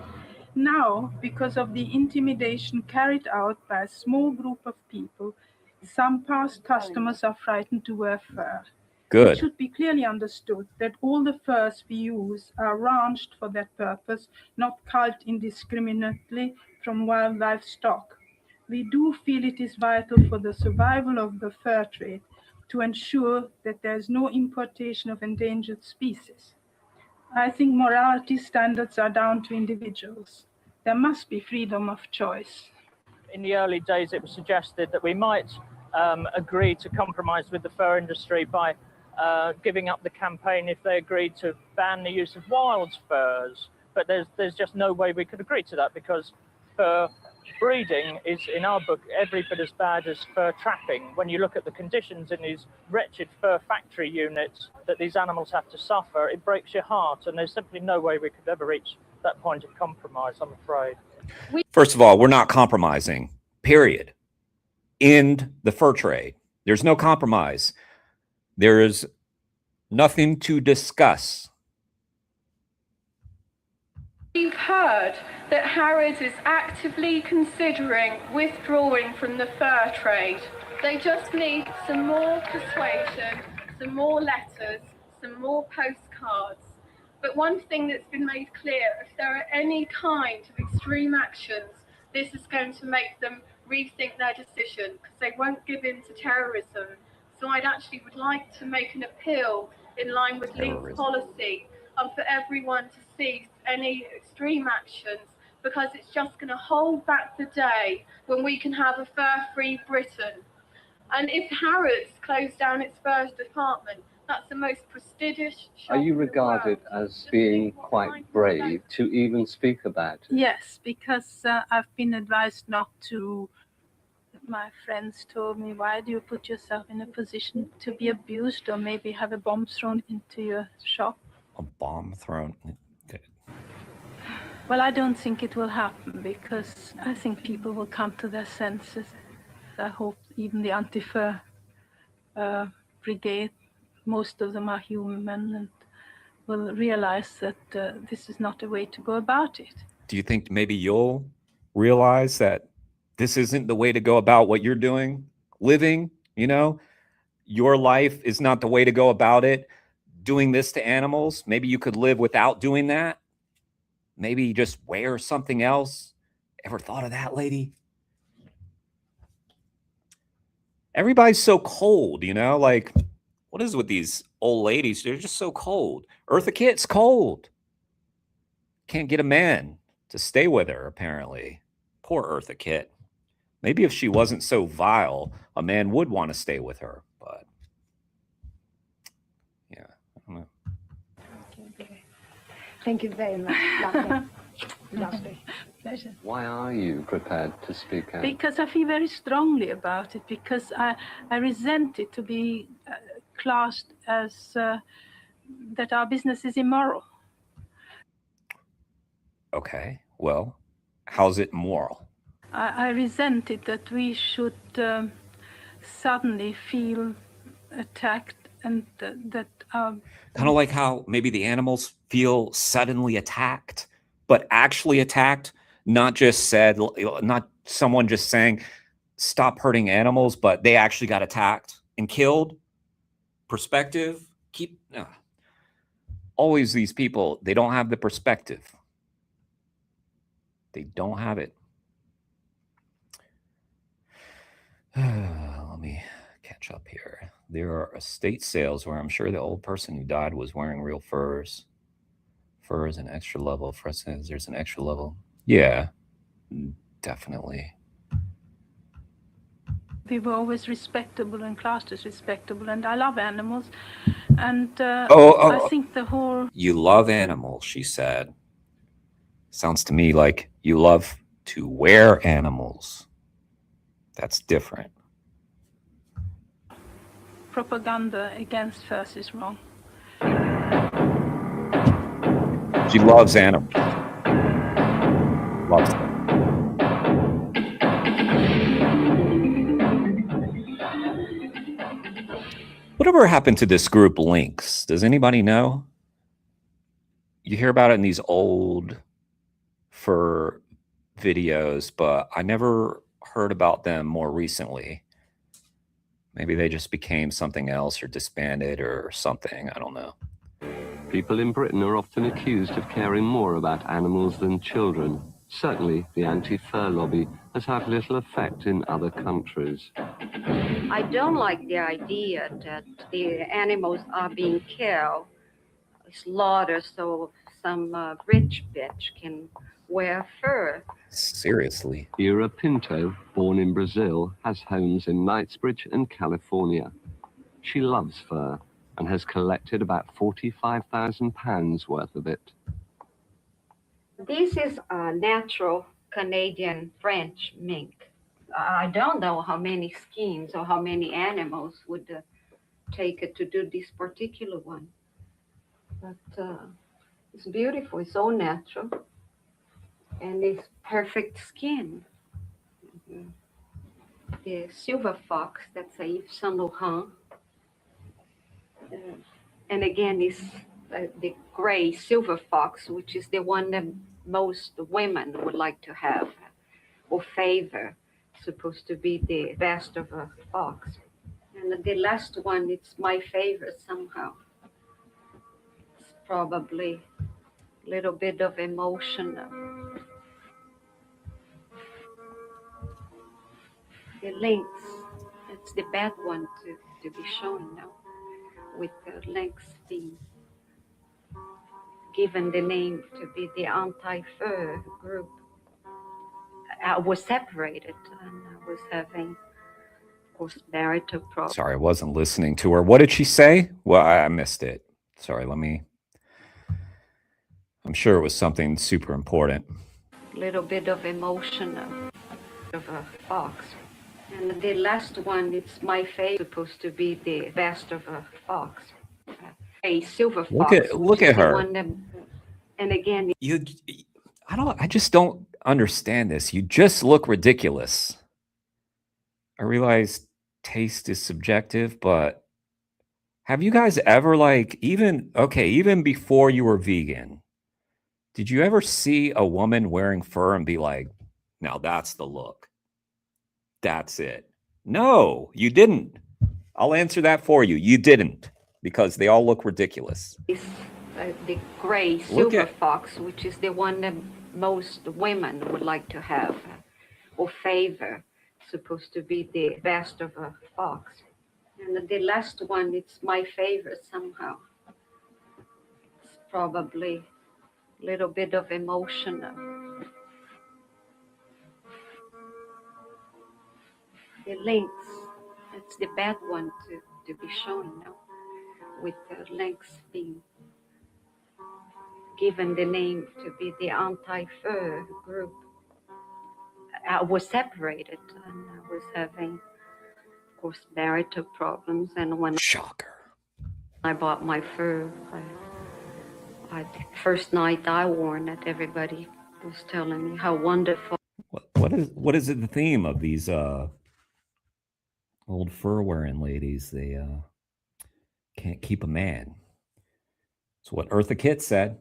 Now, because of the intimidation carried out by a small group of people, some past customers are frightened to wear fur. Good. It should be clearly understood that all the furs we use are ranched for that purpose, not culled indiscriminately from wildlife stock. We do feel it is vital for the survival of the fur trade to ensure that there is no importation of endangered species. I think morality standards are down to individuals. There must be freedom of choice. In the early days, it was suggested that we might agree to compromise with the fur industry by giving up the campaign if they agreed to ban the use of wild furs. But there's just no way we could agree to that, because fur breeding is, in our book, every bit as bad as fur trapping. When you look at the conditions in these wretched fur factory units that these animals have to suffer, it breaks your heart, and there's simply no way we could ever reach that point of compromise, I'm afraid. First of all, we're not compromising, period. End the fur trade. There's no compromise. There is nothing to discuss. We've heard that Harrods is actively considering withdrawing from the fur trade. They just need some more persuasion, some more letters, some more postcards. But one thing that's been made clear, if there are any kind of extreme actions, this is going to make them rethink their decision, because they won't give in to terrorism. So I'd actually would like to make an appeal in line with Link's policy for everyone to cease any extreme actions, because it's just going to hold back the day when we can have a fur-free Britain. And if Harrods closed down its furs department, that's the most prestigious shop. Are you regarded as being quite brave to even speak about it? Yes, because I've been advised not to. My friends told me, why do you put yourself in a position to be abused or maybe have a bomb thrown into your shop? A bomb thrown? Okay. Well, I don't think it will happen, because I think people will come to their senses. I hope even the anti-fur brigade, most of them are human, and will realize that this is not a way to go about it. Do you think maybe you'll realize that this isn't the way to go about what you're doing, living, you know? Your life is not the way to go about it, doing this to animals. Maybe you could live without doing that. Maybe just wear something else. Ever thought of that, lady? Everybody's so cold, you know? Like, what is with these old ladies? They're just so cold. Eartha Kitt's cold. Can't get a man to stay with her, apparently. Poor Eartha Kitt. Maybe if she wasn't so vile, a man would want to stay with her. But, yeah, I don't know. Thank you very much. Lovely. Lovely. Pleasure. Why are you prepared to speak out? Because I feel very strongly about it, because I resent it to be classed as that our business is immoral. Okay, well, how's it moral? I resent it that we should suddenly feel attacked, and that kind of like how maybe the animals feel suddenly attacked, but actually attacked, not just said, not someone just saying, stop hurting animals, but they actually got attacked. and killed. Perspective. Always these people, they don't have the perspective. They don't have it. Let me catch up here. There are estate sales where I'm sure the old person who died was wearing real furs. Fur is an extra level. For instance, there's an extra level. Yeah, definitely. We were always respectable and classed as respectable, and I love animals. And I think the whole... You love animals, she said. Sounds to me like you love to wear animals. That's different. propaganda against furs is wrong. She loves animals. Loves them. Whatever happened to this group Lynx? Does anybody know? You hear about it in these old fur videos, but I never heard about them more recently. Maybe they just became something else or disbanded or something. I don't know. People in Britain are often accused of caring more about animals than children. Certainly, the anti-fur lobby has had little effect in other countries. I don't like the idea that the animals are being killed, slaughtered, so some rich bitch can wear fur. Seriously. Ira Pinto, born in Brazil, has homes in Knightsbridge and California. She loves fur and has collected about £45,000 worth of it. This is a natural Canadian French mink. I don't know how many skins or how many animals would take it to do this particular one. But it's beautiful, it's all natural, and it's perfect skin. Mm-hmm. The silver fox, that's a Yves Saint Laurent. And again, is the gray silver fox, which is the one that most women would like to have or favor. Supposed to be the best of a fox. And the last one, it's my favorite somehow. It's probably a little bit of emotion. The lynx, it's the bad one to be shown now, with the lynx being given the name to be the anti-fur group. I was separated and I was having, of course, marital problems. Sorry, I wasn't listening to her. What did she say? Well, I missed it. Sorry, I'm sure it was something super important. A little bit of emotion of a fox. And the last one, it's my favorite, supposed to be the best of a fox. A silver fox. Look at her. And again, I just don't understand this. You just look ridiculous. I realize taste is subjective, but have you guys ever even before you were vegan, did you ever see a woman wearing fur and be like, now that's the look? That's it. No, you didn't. I'll answer that for you. You didn't, because they all look ridiculous. The gray silver fox, which is the one that most women would like to have or favor, supposed to be the best of a fox. And the last one, it's my favorite somehow. It's probably a little bit of emotion. The lynx, it's the bad one to be shown now, with the lynx being given the name to be the anti-fur group. I was separated and I was having, of course, marital problems. And when I bought my fur, the first night I worn it, everybody was telling me how wonderful. What is it, the theme of these old fur wearing ladies? They can't keep a man. That's what Eartha Kitt said.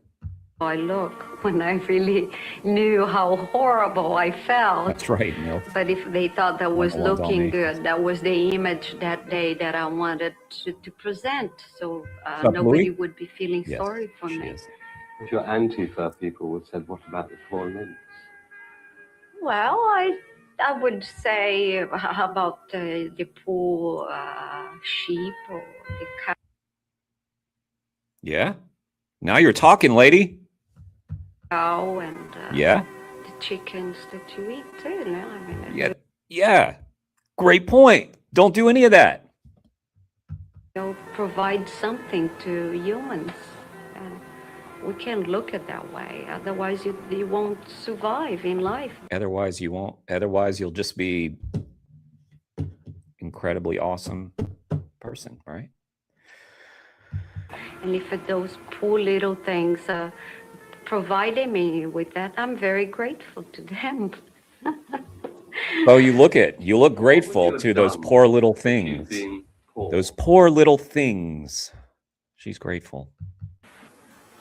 I look when I really knew how horrible I felt. That's right, Neil. But if they thought that was One's on me. looking good, that was the image that day that I wanted to present. So What's up, nobody Louis? would be feeling Yes, sorry for she me. is. If your anti-fur people would said, what about the four limbs? Well, I would say, how about the poor sheep or the cow? Yeah. Now you're talking, lady. And Yeah. the chickens that you eat too. No? I mean, Yeah. Yeah. Great point. Don't do any of that. they'll provide something to humans. We can't look at that way. Otherwise, you won't survive in life. Otherwise, you won't. Otherwise, you'll just be incredibly awesome person, right? And if those poor little things provided me with that, I'm very grateful to them. Oh, you look grateful to those poor little things. Those poor little things. She's grateful.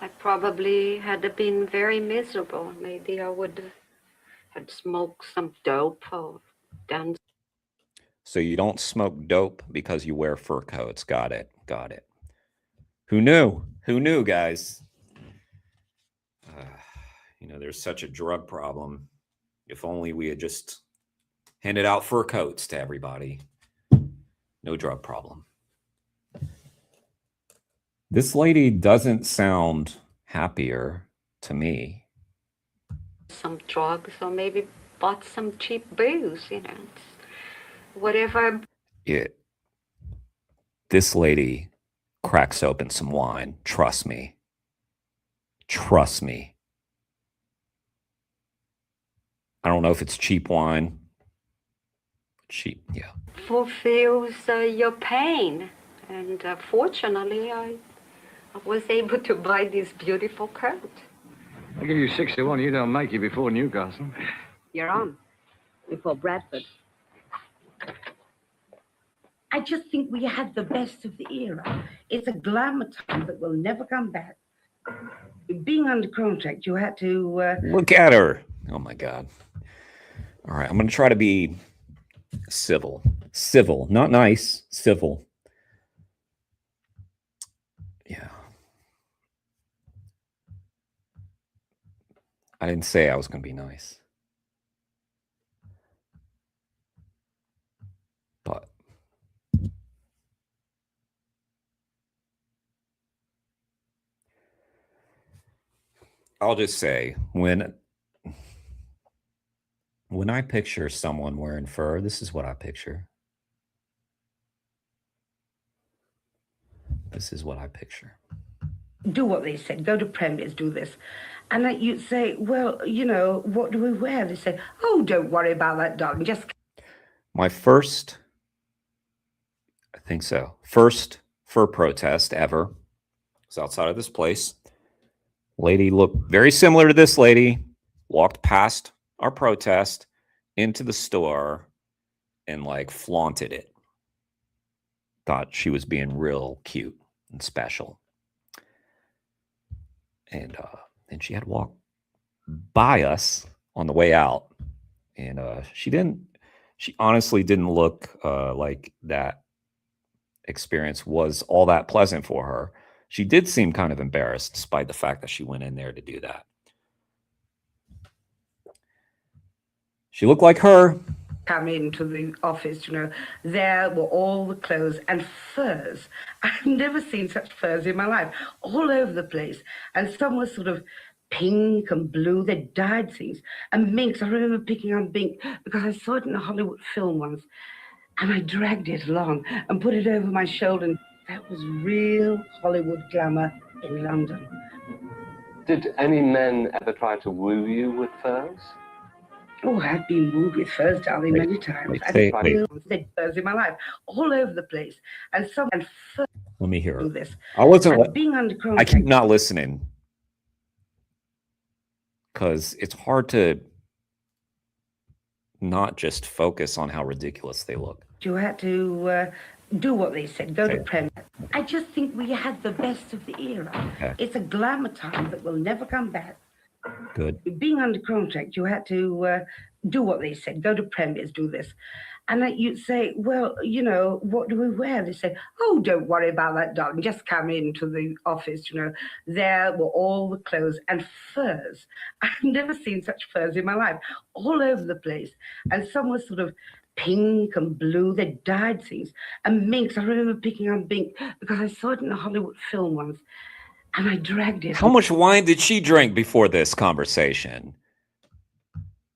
I probably had been very miserable. Maybe I would have smoked some dope or done. So you don't smoke dope because you wear fur coats. Got it. Got it. Who knew? Who knew, guys? You know, there's such a drug problem. If only we had just handed out fur coats to everybody. No drug problem. This lady doesn't sound happier to me. Some drugs or maybe bought some cheap booze, you know. Whatever. This lady cracks open some wine. Trust me. Trust me. I don't know if it's cheap wine. Cheap, yeah. Fulfills your pain. And fortunately, I was able to buy this beautiful coat. I'll give you 61. You don't make it before Newcastle. You're on. Before Bradford. I just think we had the best of the era. It's a glamour time that will never come back. Being under contract, you had to... Look at her. Oh, my God. All right, I'm going to try to be civil. Civil, not nice, civil. Yeah. I didn't say I was going to be nice. But I'll just say, when I picture someone wearing fur, this is what I picture. This is what I picture. Do what they said. Go to premieres, do this. And you'd say, well, you know, what do we wear? They say, oh, don't worry about that, darling. Just... My first, I think so, first fur protest ever was outside of this place. Lady looked very similar to this lady, walked past our protest into the store and like flaunted it. Thought she was being real cute and special. And she had walked by us on the way out. And she honestly didn't look like that experience was all that pleasant for her. She did seem kind of embarrassed despite the fact that she went in there to do that. She looked like her. Come into the office, you know, there were all the clothes and furs. I've never seen such furs in my life, all over the place. And some were sort of pink and blue. They dyed things. And minks, I remember picking on mink because I saw it in a Hollywood film once. And I dragged it along and put it over my shoulder. And that was real Hollywood glamour in London. Did any men ever try to woo you with furs? Oh, I've been wooed with furs, darling, many times. I've had furs in my life, all over the place. And some furs. Let me hear this. I wasn't. Being under I keep not listening because it's hard to not just focus on how ridiculous they look. You had to do what they said, go to Okay. premiere. I just think we had the best of the era. Okay. It's a glamour time that will never come back. Good. Being under contract, you had to do what they said, go to premieres, do this. And you'd say, well, you know, what do we wear? They say, oh, don't worry about that, darling. Just come into the office, you know. There were all the clothes and furs. I've never seen such furs in my life, all over the place. And some were sort of pink and blue. They dyed things. And minks, I remember picking up mink because I saw it in a Hollywood film once. And I dragged it. How much wine did she drink before this conversation?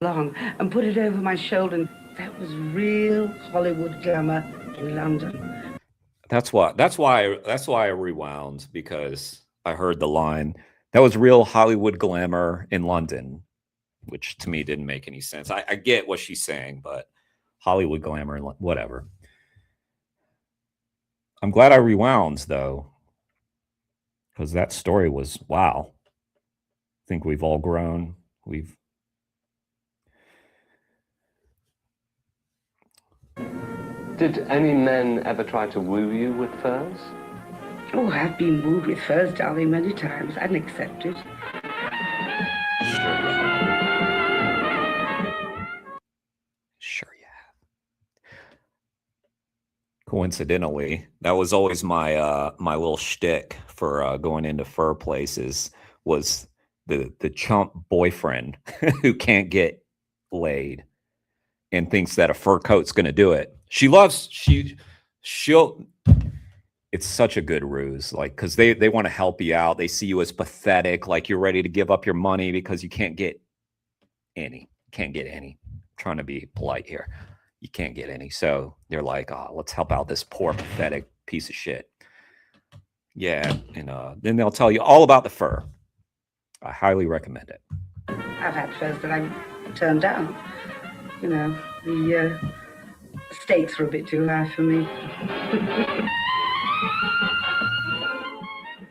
Long and put it over my shoulder. That was real Hollywood glamour in London. That's why I rewound, because I heard the line, that was real Hollywood glamour in London, which to me didn't make any sense. I get what she's saying, but Hollywood glamour, whatever. I'm glad I rewound though, because that story was wow. I think we've all grown. Did any men ever try to woo you with furs? Oh, I've been wooed with furs, darling, many times and accepted. Sure you have. Coincidentally, that was always my my little shtick for going into fur places, was the chump boyfriend who can't get laid and thinks that a fur coat's going to do it. She'll it's such a good ruse, like, because they want to help you out. They see you as pathetic, like you're ready to give up your money because you can't get any. I'm trying to be polite here. You can't get any. So they're like, oh, let's help out this poor, pathetic piece of shit. Yeah. And then they'll tell you all about the fur. I highly recommend it. I've had furs that I turned down. You know, the stakes were a bit too high for me.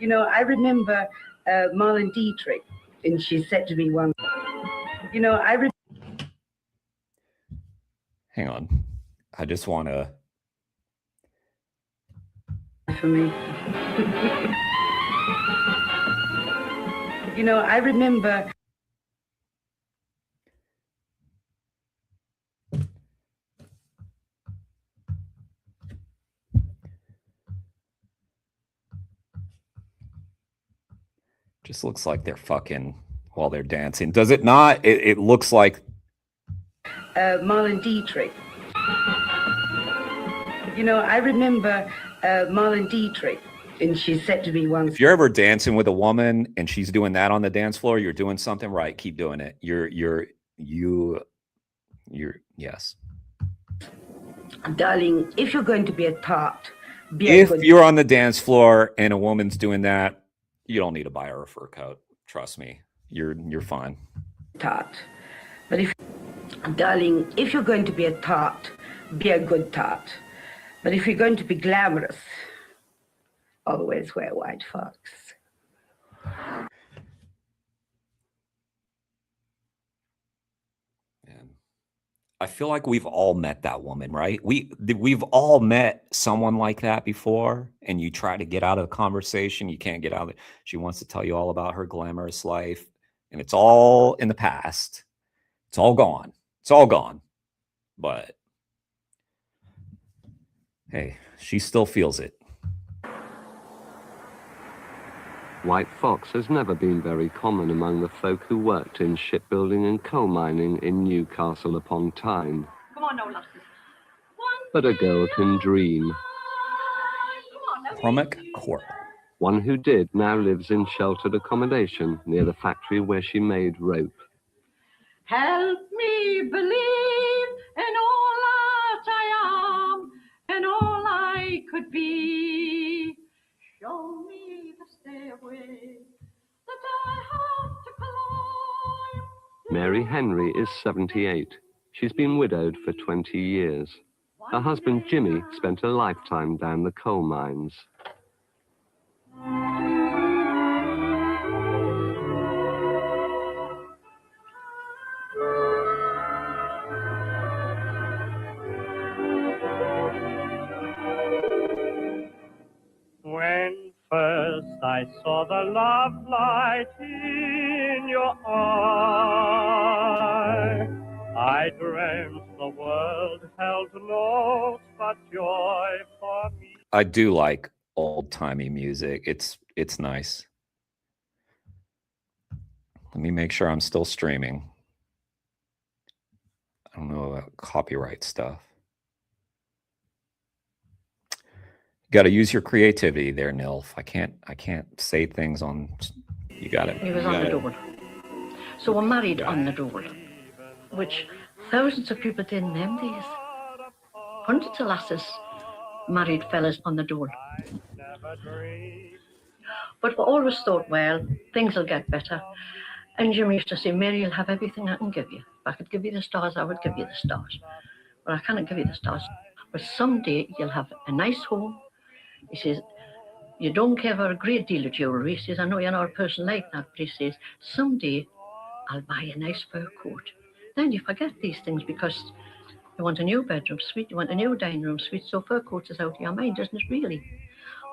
You know, I remember Marlene Dietrich, and she said to me once, you know, Hang on. I just want to. For me. You know, I remember. Just looks like they're fucking while they're dancing. Does it not? It looks like. Marlene Dietrich. You know, I remember Marlene Dietrich, and she said to me once, if you're ever dancing with a woman and she's doing that on the dance floor, you're doing something right. Keep doing it. You're yes. Darling, if you're going to be a tart, If you're on the dance floor and a woman's doing that, you don't need to buy her a fur coat. Trust me. You're fine. Tart. But darling, if you're going to be a tart, be a good tart. But if you're going to be glamorous, always wear white fox. I feel like we've all met that woman, right? We've all met someone like that before, and you try to get out of the conversation, you can't get out of it. She wants to tell you all about her glamorous life, and it's all in the past. It's all gone. It's all gone. But hey, she still feels it. White fox has never been very common among the folk who worked in shipbuilding and coal mining in Newcastle upon Tyne. Come on, no lasses. But a girl can dream. Cormac Court. One who did now lives in sheltered accommodation near the factory where she made rope. Help me believe in all that I am and all I could be. Show me the stairway that I have to climb. Mary Henry is 78. She's been widowed for 20 years. Her husband Jimmy spent a lifetime down the coal mines. I saw the love light in your eye. I dreamt the world held naught but joy for me. I do like old-timey music. It's nice. Let me make sure I'm still streaming. I don't know about copyright stuff. Got to use your creativity there, Nilf. I can't say things on. You got it. He was on the dole. So we're married on the dole, which thousands of people did in them days. Hundreds of lasses married fellas on the dole. But we always thought, well, things will get better. And Jimmy used to say, Mary, you'll have everything I can give you. If I could give you the stars, I would give you the stars. But I cannot give you the stars. But someday you'll have a nice home. He says, you don't care for a great deal of jewelry. He says, I know you're not a person like that. But he says, someday I'll buy a nice fur coat. Then you forget these things because you want a new bedroom suite, you want a new dining room suite, so fur coat is out of your mind, isn't it really?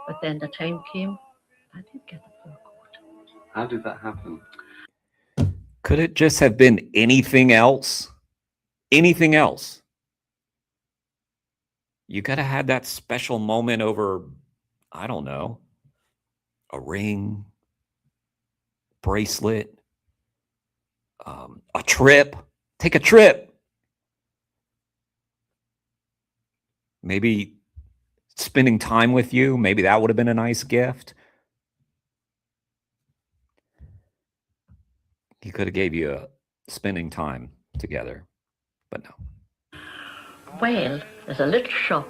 But then the time came, I did get the fur coat. How did that happen? Could it just have been anything else? Anything else? You got to have that special moment over, I don't know, a ring, bracelet, a trip. Take a trip. Maybe spending time with you. Maybe that would have been a nice gift. He could have gave you a spending time together, but no. Well, there's a little shop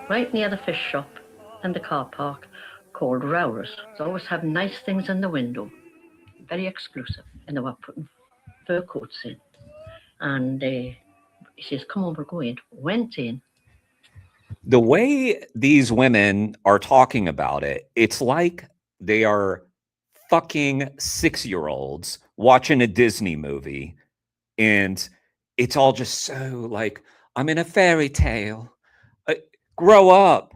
right near the fish shop and the car park called Rowers. They always have nice things in the window, very exclusive, and they were putting fur coats in. And he says, come on, we're going. Went in. The way these women are talking about it, it's like they are fucking 6-year-olds watching a Disney movie, and it's all just so like, I'm in a fairy tale. Grow up.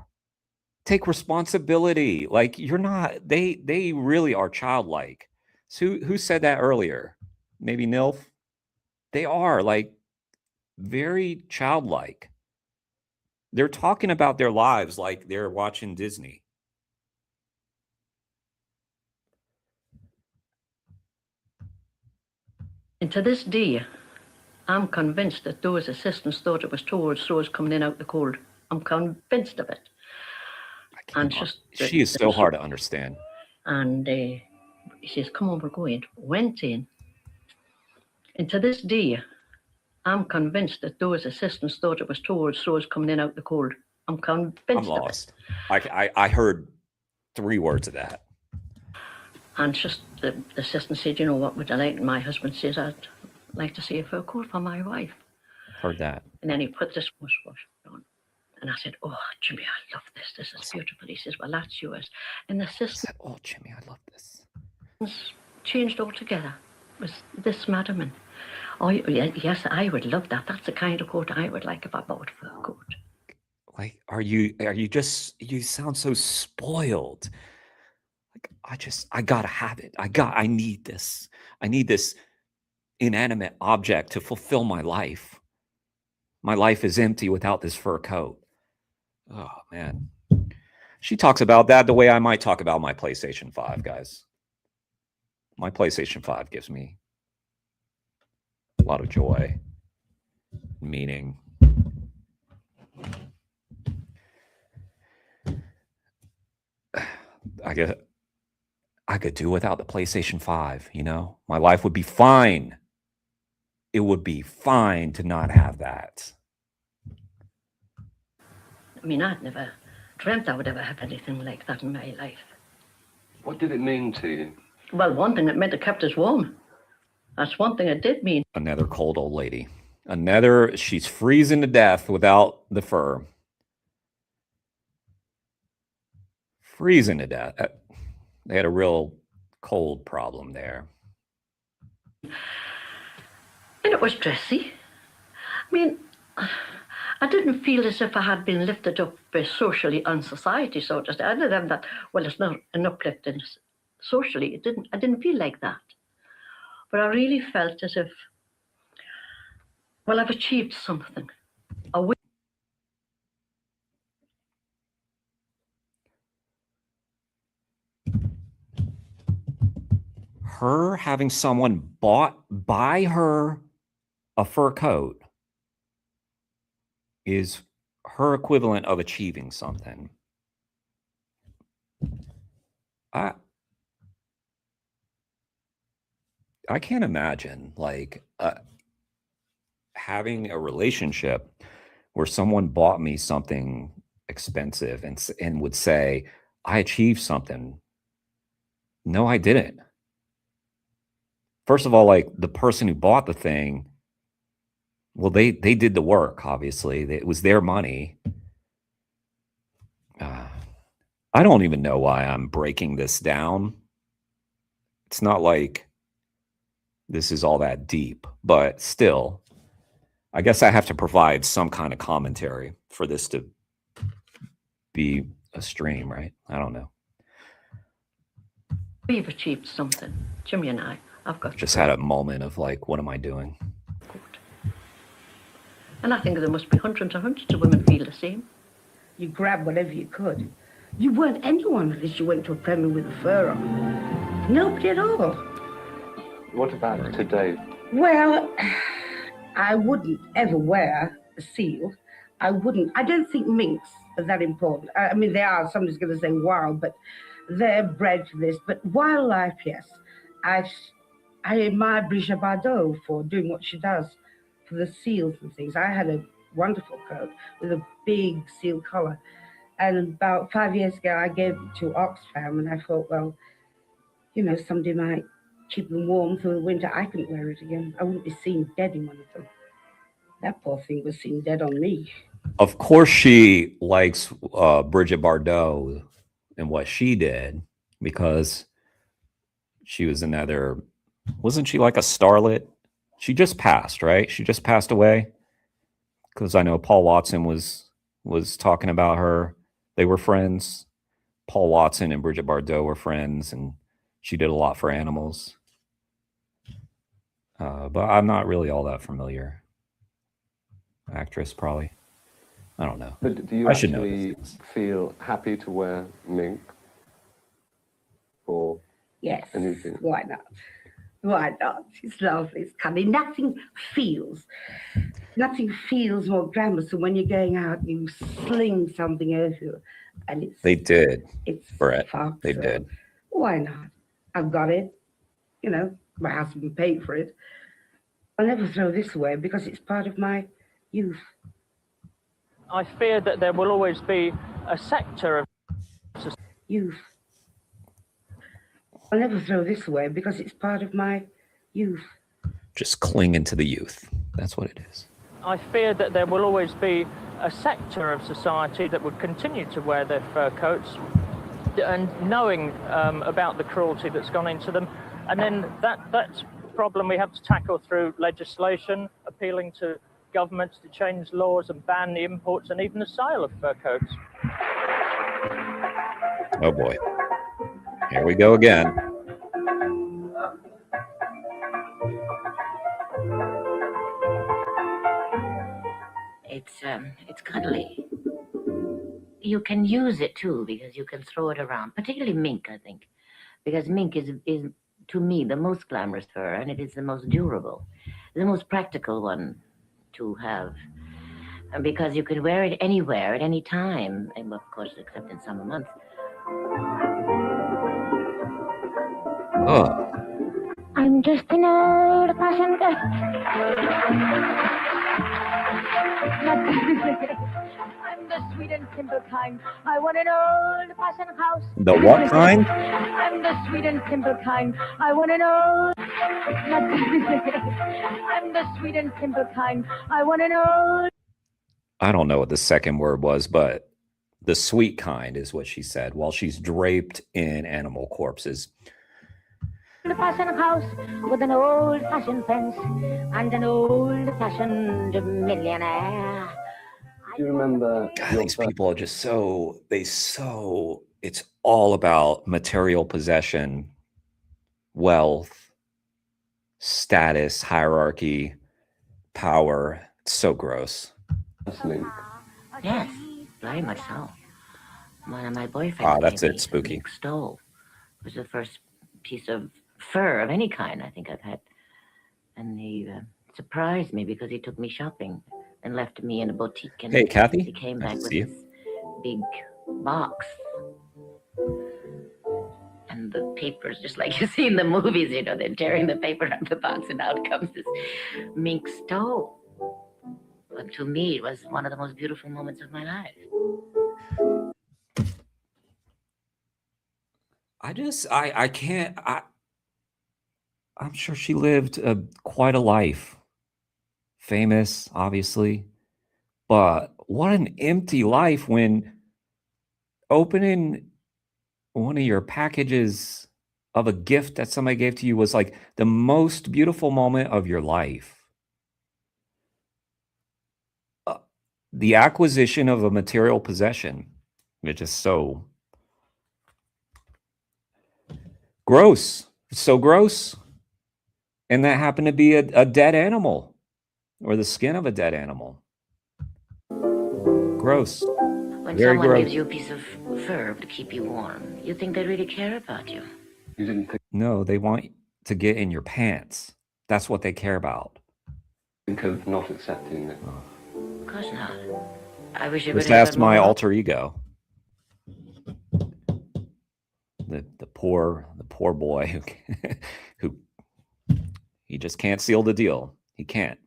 Take responsibility. Like, you're not, they really are childlike. So who said that earlier? Maybe Nilf? They are like very childlike. They're talking about their lives like they're watching Disney. And to this day, I'm convinced that those assistants thought it was towards those coming in out the cold. I'm convinced of it. And She is so hard to understand. And he says, come on, we're going. Went in. And to this day, I'm convinced that those assistants thought it was towards those coming in out the cold. I'm convinced I'm lost. I heard 3 words of that. And just the assistant said, you know, what would I like? And my husband says, I'd like to see a fur coat for my wife. Heard that. And then he put this wash on. And I said, oh, Jimmy, I love this. This is beautiful. He says, well, that's yours. And the assistant, oh, Jimmy, I love this. Changed altogether. It was this madam. And, oh, yes, I would love that. That's the kind of coat I would like if I bought a fur coat. Like, are you just, you sound so spoiled. Like, I gotta have it. I need this. I need this inanimate object to fulfill my life. My life is empty without this fur coat. Oh, man. She talks about that the way I might talk about my PlayStation 5, guys. My PlayStation 5 gives me a lot of joy, meaning. I could do without the PlayStation 5, you know? My life would be fine. It would be fine to not have that. I mean, I'd never dreamt I would ever have anything like that in my life. What did it mean to you? Well, one thing, it meant it kept us warm. That's one thing it did mean. Another cold old lady. She's freezing to death without the fur. Freezing to death. They had a real cold problem there. And it was dressy. I mean, I didn't feel as if I had been lifted up socially on society, so to say. I didn't have that, well, it's not an uplifting socially, I didn't feel like that. But I really felt as if, well, I've achieved something. Her having someone buy her a fur coat is her equivalent of achieving something. I can't imagine like having a relationship where someone bought me something expensive and would say, I achieved something. No, I didn't. First of all, like the person who bought the thing, well, they did the work, obviously. It was their money. I don't even know why I'm breaking this down. It's not like this is all that deep, but still, I guess I have to provide some kind of commentary for this to be a stream, right? I don't know. We've achieved something, Jimmy and I. I've got Just had a moment of like, what am I doing? And I think there must be hundreds and hundreds of women feel the same. You grabbed whatever you could. You weren't anyone unless you went to a premiere with a fur on. Nobody at all. What about today? Well, I wouldn't ever wear a seal. I don't think minks are that important. I mean, they are. Somebody's going to say wild, but they're bred for this. But wildlife, yes. I admire Brigitte Bardot for doing what she does for the seals and things. I had a wonderful coat with a big seal collar. And about 5 years ago, I gave it to Oxfam, and I thought, well, you know, somebody might keep them warm through the winter. I couldn't wear it again. I wouldn't be seen dead in one of them. That poor thing was seen dead on me. Of course, she likes Brigitte Bardot and what she did because she was another. Wasn't she like a starlet? She just passed, right? She just passed away. Because I know Paul Watson was talking about her. They were friends. Paul Watson and Brigitte Bardot were friends, and she did a lot for animals. But I'm not really all that familiar. Actress, probably. I don't know. But do you I should know actually feel happy to wear mink? Or yes, anything? Why not? Why not? It's lovely. It's cunning. Nothing feels more glamorous than when you're going out and you sling something over you, and it's. They did. It's Brett. Fox, They did. Why not? I've got it. You know, my husband paid for it. I'll never throw this away because it's part of my youth. I fear that there will always be a sector of youth. I'll never throw this away because it's part of my youth. Just clinging to the youth. That's what it is. I fear that there will always be a sector of society that would continue to wear their fur coats and knowing about the cruelty that's gone into them. And then that's a problem we have to tackle through legislation, appealing to governments to change laws and ban the imports and even the sale of fur coats. Oh boy. Here we go again. It's cuddly. You can use it too because you can throw it around, particularly mink, I think, because mink is to me the most glamorous fur, and it is the most durable, the most practical one to have, and because you can wear it anywhere at any time, and of course except in summer months. Oh. I'm just an old-fashioned girl. I'm the sweet and simple kind. I want an old-fashioned house. The what kind? I'm the sweet and simple kind. I want an old. I'm the sweet and simple kind. I want an old. I don't know what the second word was, but the sweet kind is what she said while she's draped in animal corpses. Old-fashioned house with an old-fashioned fence and an old-fashioned millionaire. Do you remember? God, these people are just it's all about material possession wealth, status, hierarchy, power. It's so gross. Yes, very much so. One of my boyfriends. Ah, that's gave it, me Spooky. a mink stole. It was the first piece of fur of any kind I think I've had. And he surprised me because he took me shopping and left me in a boutique. And Hey, Kathy. he came Nice back to with see you. this big box. And the papers, just like you see in the movies, you know, they're tearing the paper out of the box, and out comes this mink stole. But to me, it was one of the most beautiful moments of my life. I can't. I'm sure she lived quite a life. Famous, obviously. But what an empty life when opening one of your packages of a gift that somebody gave to you was like the most beautiful moment of your life. The acquisition of a material possession. It's just so gross. It's so gross. And that happened to be a dead animal or the skin of a dead animal. Gross. When Very someone gross. gives you a piece of fur to keep you warm, you think they really care about you. You didn't No, they want to get in your pants. That's what they care about. think of not accepting it? Of course not. I wish it would Just happen ask my more alter ego. The poor boy who he just can't seal the deal. He can't.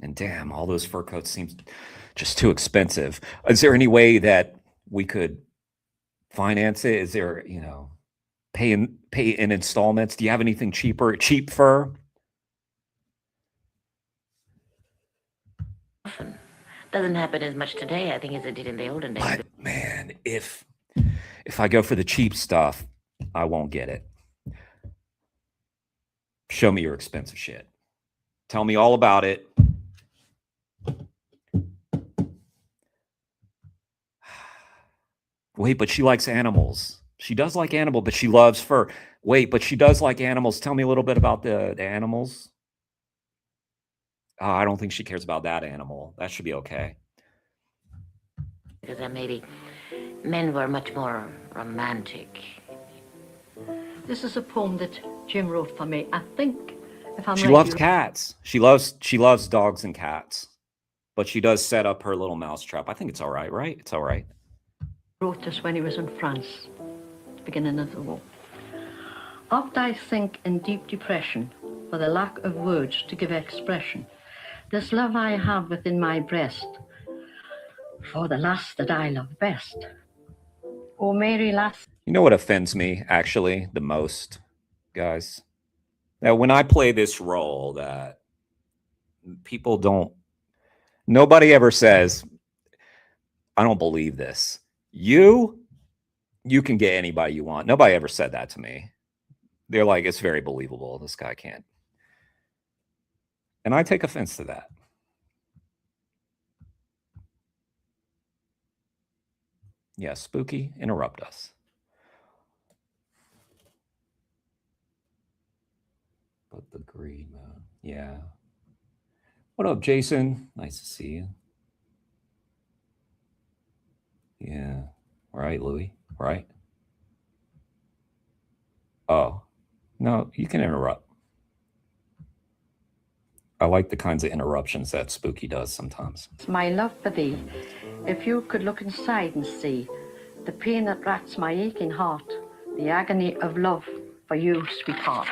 And damn, all those fur coats seems just too expensive. Is there any way that we could finance it? Is there, pay in installments? Do you have anything cheaper? Cheap fur? often. Doesn't happen as much today, I think, as it did in the olden days. But man, if I go for the cheap stuff, I won't get it. Show me your expensive shit. Tell me all about it. Wait, but she likes animals. She does like animals, but she loves fur. Wait, but she does like animals. Tell me a little bit about the animals. I don't think she cares about that animal. That should be okay. Because then maybe men were much more romantic. This is a poem that Jim wrote for me. I think, if I'm She right, loves cats. She loves dogs and cats. But she does set up her little mousetrap. I think it's all right, right? It's all right. wrote this when he was in France, at the beginning of the war. Oft I sink in deep depression for the lack of words to give expression. This love I have within my breast for the lass that I love best. Oh, Mary lass. You know what offends me, actually, the most, guys? That when I play this role, that people don't, nobody ever says, I don't believe this. You can get anybody you want. Nobody ever said that to me. They're like, it's very believable. This guy can't. And I take offense to that. Yeah, Spooky, interrupt us. But the green moon. Yeah. What up, Jason? Nice to see you. Yeah. Right, Louis? Right? Oh. No, you can interrupt. I like the kinds of interruptions that Spooky does sometimes. My love for thee, if you could look inside and see the pain that racks my aching heart, the agony of love for you, sweetheart.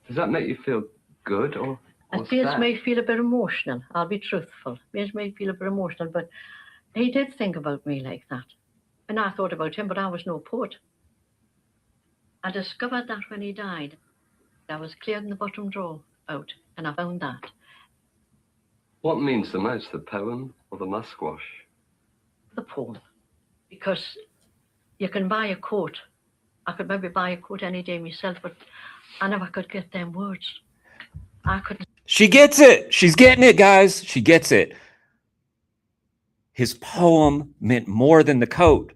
Does that make you feel good or It makes sad? me feel a bit emotional. I'll be truthful. It makes me feel a bit emotional, but he did think about me like that. And I thought about him, but I was no poet. I discovered that when he died, I was clearing the bottom drawer out, and I found that. What means the most, the poem or the musquash? The poem. Because you can buy a coat. I could maybe buy a coat any day myself, but I never could get them words. I couldn't. She gets it. She's getting it, guys. She gets it. His poem meant more than the coat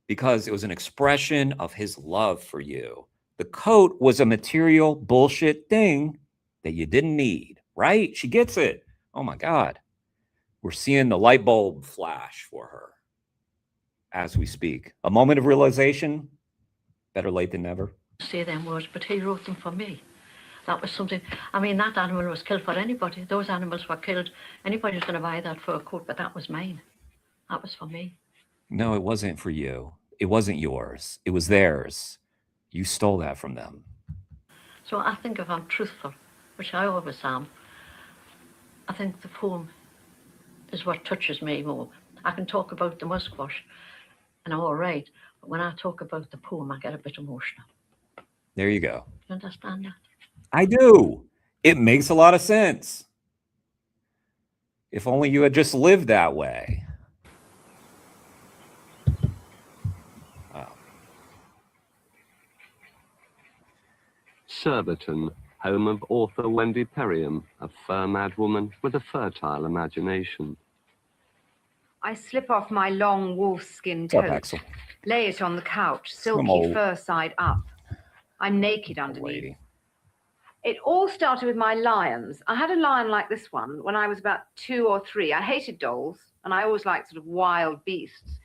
because it was an expression of his love for you. The coat was a material bullshit thing that you didn't need, right? She gets it. Oh my God. We're seeing the light bulb flash for her as we speak. A moment of realization, better late than never. Say them words, but he wrote them for me. That was something. I mean, that animal was killed for anybody. Those animals were killed. Anybody was going to buy that fur coat, but that was mine. That was for me. No, it wasn't for you. It wasn't yours. It was theirs. You stole that from them. So I think if I'm truthful, which I always am, I think the poem is what touches me more. I can talk about the musquash, and I'm all right, but when I talk about the poem, I get a bit emotional. There you go. You understand that? I do. It makes a lot of sense. If only you had just lived that way. Wow. Surbiton, home of author Wendy Perriam, a fur-mad woman with a fertile imagination. I slip off my long wolfskin What's up, coat, Axel? lay it on the couch, Some silky old- fur side up. I'm naked underneath. lady. It all started with my lions. I had a lion like this one when I was about 2 or 3. I hated dolls, and I always liked sort of wild beasts.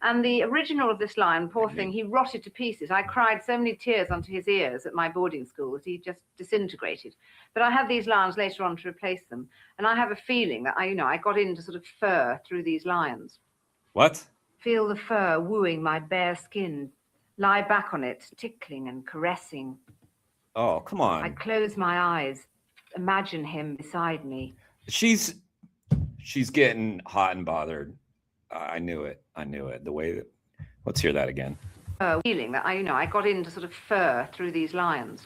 And the original of this lion, poor thing, he rotted to pieces. I cried so many tears onto his ears at my boarding school that he just disintegrated. But I had these lions later on to replace them. And I have a feeling that I got into sort of fur through these lions. What? Feel the fur wooing my bare skin. Lie back on it, tickling and caressing. Oh, come I on. close my eyes. Imagine him beside me. She's getting hot and bothered. I knew it. I knew it. The way that. Let's hear that again. Feeling that I got into sort of fur through these lions.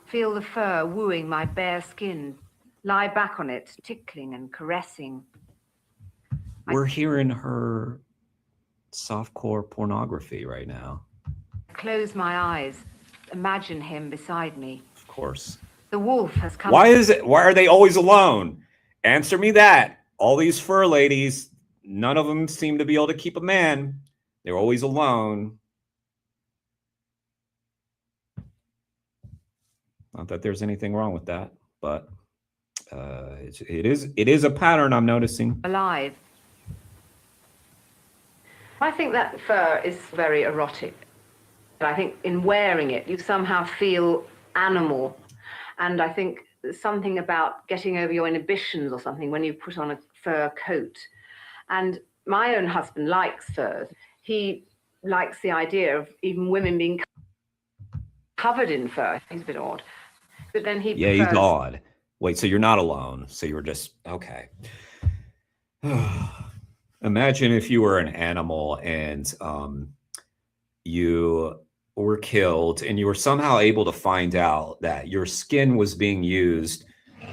Feel the fur wooing my bare skin. Lie back on it, tickling and caressing. We're hearing her softcore pornography right now. Close my eyes. Imagine him beside me. Of course. The wolf has come. Why are they always alone? Answer me that. All these fur ladies, none of them seem to be able to keep a man. They're always alone. Not that there's anything wrong with that, but it is a pattern I'm noticing. Alive. I think that fur is very erotic. I think in wearing it, you somehow feel animal. And I think there's something about getting over your inhibitions or something when you put on a fur coat. And my own husband likes furs. He likes the idea of even women being covered in fur. He's a bit odd. But then he Yeah, prefers... he's odd. Wait, so you're not alone. So you were just, okay. Imagine if you were an animal and you were killed and you were somehow able to find out that your skin was being used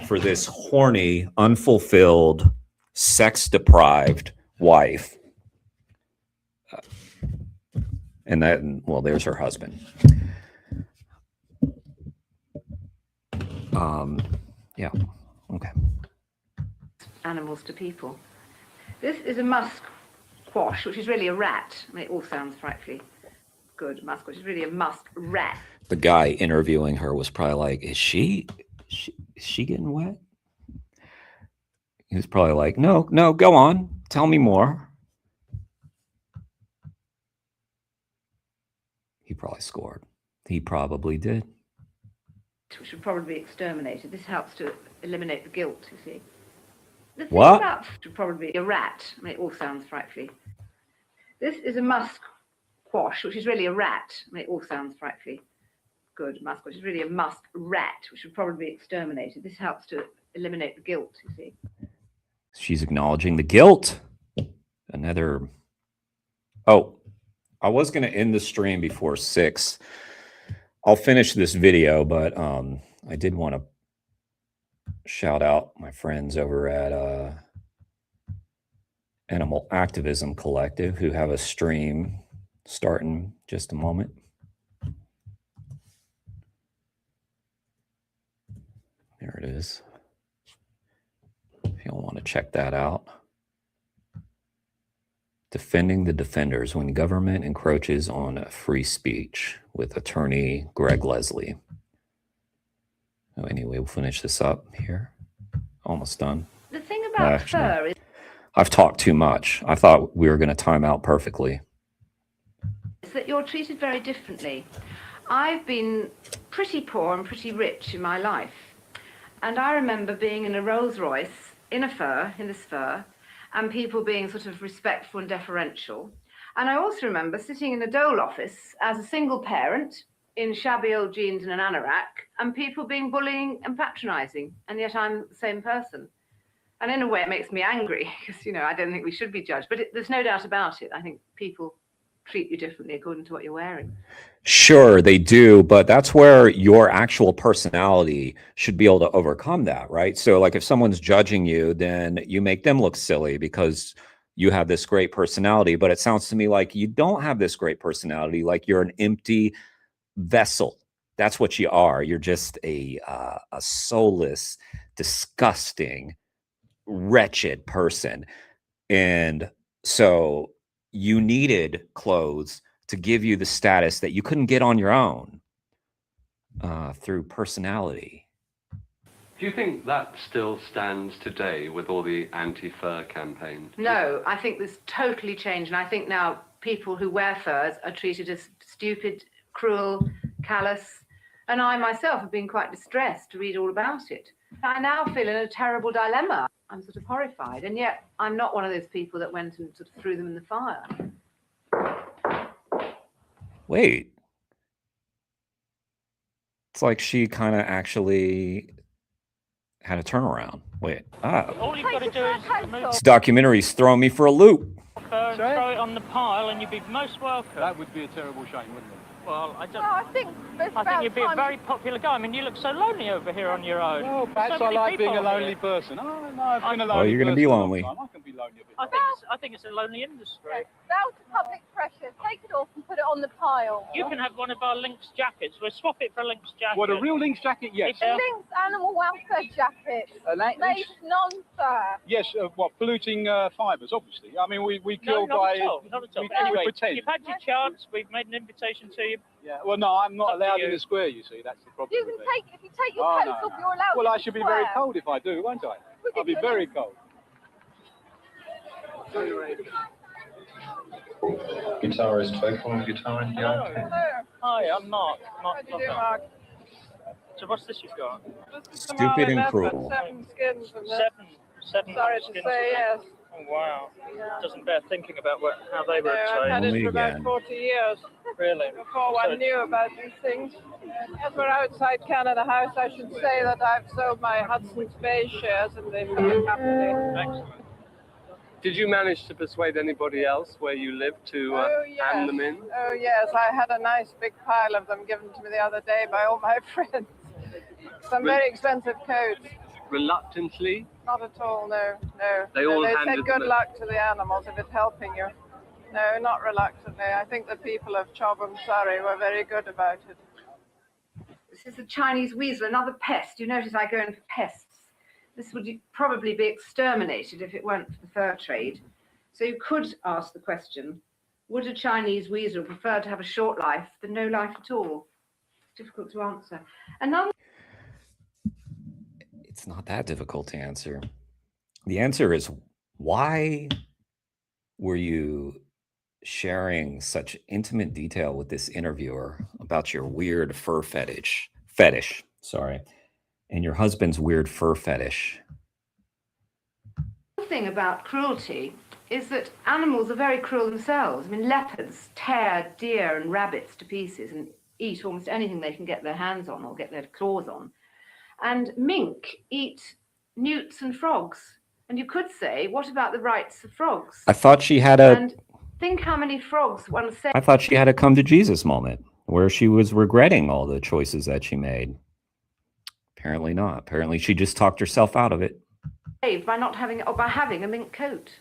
for this horny, unfulfilled, sex-deprived wife. And that, well, there's her husband. Yeah, okay. Animals to people. This is a musk squash, which is really a rat. I mean, it all sounds frightfully good. Musk squash is really a musk rat. The guy interviewing her was probably like, is she getting wet? He was probably like, no, go on. Tell me more. He probably scored. He probably did. Which should probably be exterminated. This helps to eliminate the guilt, you see. The thing What? about should probably be a rat. I mean, it all sounds frightfully. This is a musk squash, which is really a rat. I mean, it all sounds frightfully good. Musk squash is really a musk rat, which should probably be exterminated. This helps to eliminate the guilt, you see. She's acknowledging the guilt. Another. Oh, I was going to end the stream before 6. I'll finish this video, but I did want to shout out my friends over at Animal Activism Collective who have a stream starting just a moment. There it is. If you want to check that out. Defending the Defenders When Government Encroaches on Free Speech with attorney Greg Leslie. Oh, anyway, we'll finish this up here. Almost done. The thing about fur is I've talked too much. I thought we were going to time out perfectly. that you're treated very differently. I've been pretty poor and pretty rich in my life. And I remember being in a Rolls Royce in this fur, and people being sort of respectful and deferential. And I also remember sitting in a dole office as a single parent in shabby old jeans and an anorak, and people being bullying and patronizing, and yet I'm the same person. And in a way it makes me angry, because, you know, I don't think we should be judged, but there's no doubt about it. I think people treat you differently according to what you're wearing. Sure, they do, but that's where your actual personality should be able to overcome that, right? So like if someone's judging you, then you make them look silly because you have this great personality, but it sounds to me like you don't have this great personality, like you're an empty vessel. That's what you are. You're just a soulless, disgusting, wretched person. And so you needed clothes to give you the status that you couldn't get on your own through personality. Do you think that still stands today with all the anti-fur campaigns? No, I think this totally changed. And I think now people who wear furs are treated as stupid, cruel, callous. And I myself have been quite distressed to read all about it. I now feel in a terrible dilemma. I'm sort of horrified. And yet I'm not one of those people that went and sort of threw them in the fire. Wait. It's like she kind of actually had a turnaround. Wait. All you've got to do is move This documentary's throwing me for a loop. fur and throw it on the pile, and you'd be most welcome. That would be a terrible shame, wouldn't it? Well, I don't. Well, I think you'd be a very popular guy. I mean, you look so lonely over here on your own. Well, perhaps I like being a lonely person. Oh, no, I've been a lonely Well, you're going to be lonely. I can be lonely a bit. I think it's a lonely industry. bow to public pressure. Take it off and put it on the pile. You can have one of our Lynx jackets. We'll swap it for a Lynx jacket. What, a real Lynx jacket? Yes. A Lynx animal welfare jacket. Lynx? Made non-fur. Yes, what, polluting fibres, obviously. I mean, we kill not by... at all, not at all. We Anyway, pretend. you've had your chance. We've made an invitation to you. Yeah, well, no, I'm not allowed in the square, you see. That's the problem. You can take, if you take your coat off, you're allowed Well, to I should be very cold if I do, won't I? I'll be very cold. Guitarist, vocal guitar and piano. Hi, I'm Mark. How do you do, Mark? So what's this you've got? Stupid and cruel. 7 skins from this. Seven Sorry to skins say, yes. Oh, wow. Doesn't bear thinking about how they were No, I've had obtained. it for about 40 years. Really? Before one knew about these things. As we're outside Canada House, I should say that I've sold my Hudson's Bay shares in the fur company. Excellent. Did you manage to persuade anybody else where you live to hand them in? Oh, yes. I had a nice big pile of them given to me the other day by all my friends. Some very expensive coats. Reluctantly? Not at all, no. They all They handed said good them luck to the animals if it's helping you. No, not reluctantly. I think the people of Chobham, Surrey were very good about it. This is the Chinese weasel, another pest. You notice I go in for pests. This would probably be exterminated if it weren't for the fur trade. So you could ask the question, would a Chinese weasel prefer to have a short life than no life at all? Difficult to answer. Another It's not that difficult to answer. The answer is, why were you sharing such intimate detail with this interviewer about your weird fur fetish, and your husband's weird fur fetish? thing about cruelty is that animals are very cruel themselves. I mean, leopards tear deer and rabbits to pieces and eat almost anything they can get their hands on or get their claws on. And mink eat newts and frogs. And you could say, what about the rights of frogs? I thought she had And think how many frogs one said. I thought she had a come to Jesus moment where she was regretting all the choices that she made. Apparently not. Apparently she just talked herself out of it. Saved by not having, or by having a mink coat.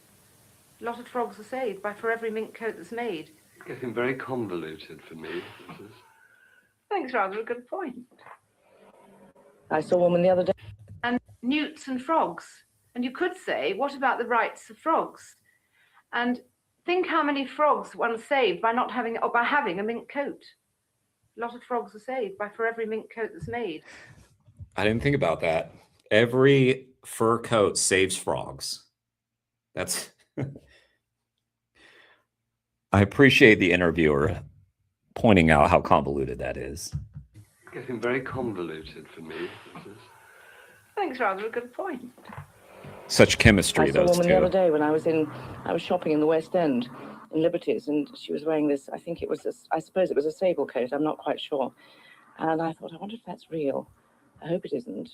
A lot of frogs are saved for every mink coat that's made. Getting very convoluted for me. I think it's rather a good point. I saw a woman the other day. And newts and frogs. And you could say, what about the rights of frogs? And Think how many frogs one saved by not having, or by having a mink coat. A lot of frogs are saved for every mink coat that's made. I didn't think about that. Every fur coat saves frogs. That's. I appreciate the interviewer pointing out how convoluted that is. Getting very convoluted for me. I think it's rather a good point. Such chemistry, I saw a those woman the other two. day when I was shopping in the West End in Liberties, and she was wearing this, I suppose it was a sable coat, I'm not quite sure. And I thought, I wonder if that's real. I hope it isn't.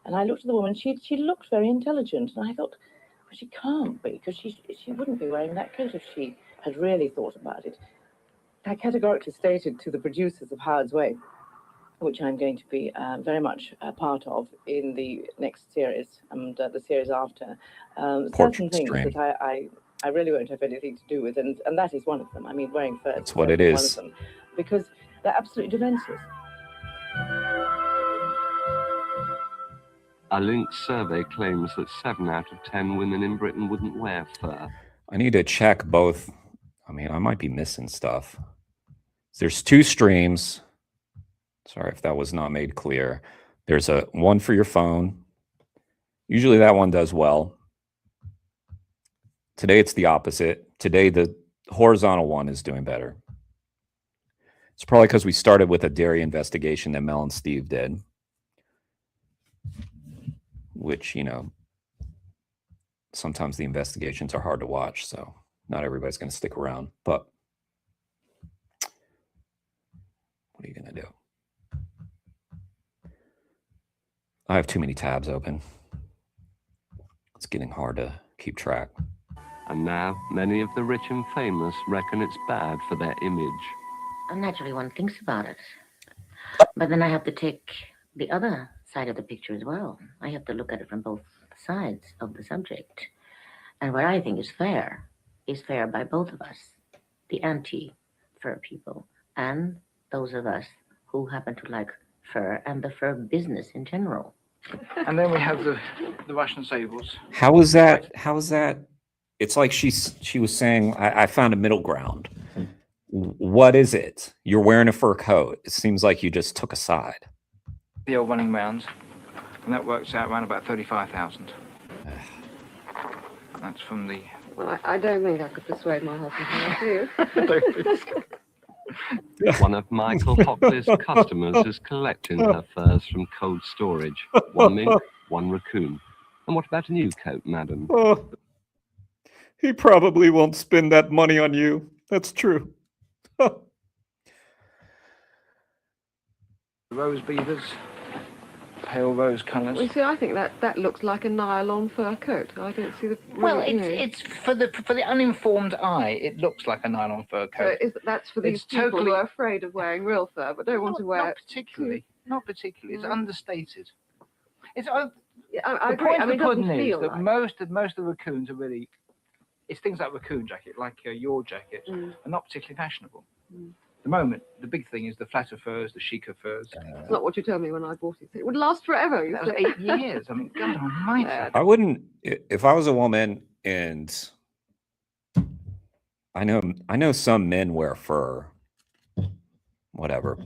And I looked at the woman, she looked very intelligent, and I thought, well, she can't be, because she wouldn't be wearing that coat if she had really thought about it. I categorically stated to the producers of Howard's Way, which I'm going to be very much a part of in the next series and the series after, certain things Stream. that I really won't have anything to do with, and that is one of them. I mean, wearing furs. That's what it is. One of them, because they're absolutely defenseless. A Lynx survey claims that 7 out of 10 women in Britain wouldn't wear fur. I need to check both. I mean, I might be missing stuff. There's 2 streams. Sorry if that was not made clear. There's one for your phone. Usually that one does well. Today it's the opposite. Today the horizontal one is doing better. It's probably because we started with a dairy investigation that Mel and Steve did, which, you know, sometimes the investigations are hard to watch, so not everybody's going to stick around. But what are you going to do? I have too many tabs open. It's getting hard to keep track. And now, many of the rich and famous reckon it's bad for their image. And naturally, one thinks about it. But then I have to take the other side of the picture as well. I have to look at it from both sides of the subject. And what I think is fair by both of us, the anti-fur people, and those of us who happen to like fur and the fur business in general. And then we have the Russian sables. How is that? How is that? It's like she was saying, I found a middle ground. What is it? You're wearing a fur coat. It seems like you just took a side. The old running rounds, and that works out around about 35,000. That's from the... Well, I don't think I could persuade my husband to do. One of Michael Hockley's customers is collecting her furs from cold storage. 1 mink, 1 raccoon. And what about a new coat, madam? Oh, he probably won't spend that money on you. That's true. Rose beavers, pale rose colours. Well, you see, I think that looks like a nylon fur coat. I don't see the... Well, it's for the uninformed eye, it looks like a nylon fur coat. So that's for these people who are afraid of wearing real fur, but don't want to wear... Not particularly. Not particularly. It's understated. It's... I the agree. point I of mean, the it pudding doesn't is feel that like... most of the raccoons are really... It's things like raccoon jacket, like your jacket, are not particularly fashionable. At the moment, the big thing is the flatter furs, the chicer furs. It's not what you told me when I bought it. It would last forever. That was 8 years. I mean, God almighty. I wouldn't, if I was a woman, and I know some men wear fur, whatever,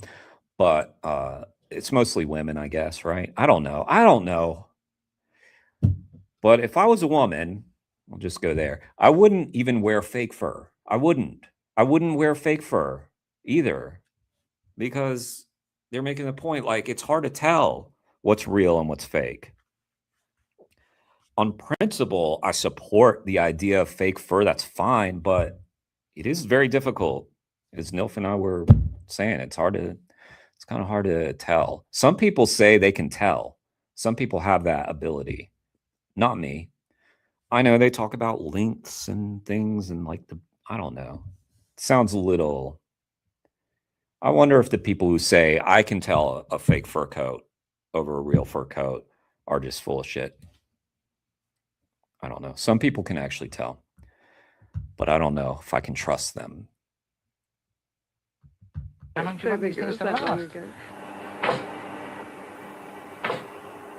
but it's mostly women, I guess, right? I don't know. But if I was a woman, we'll just go there. I wouldn't even wear fake fur. I wouldn't wear fake fur either, because they're making the point, like, it's hard to tell what's real and what's fake. On principle, I support the idea of fake fur. That's fine, but it is very difficult. As Nilf and I were saying, it's kind of hard to tell. Some people say they can tell. Some people have that ability. Not me. I know they talk about lengths and things and like I don't know. It sounds a little... I wonder if the people who say I can tell a fake fur coat over a real fur coat are just full of shit. I don't know. Some people can actually tell, but I don't know if I can trust them. How long do you want these things to last?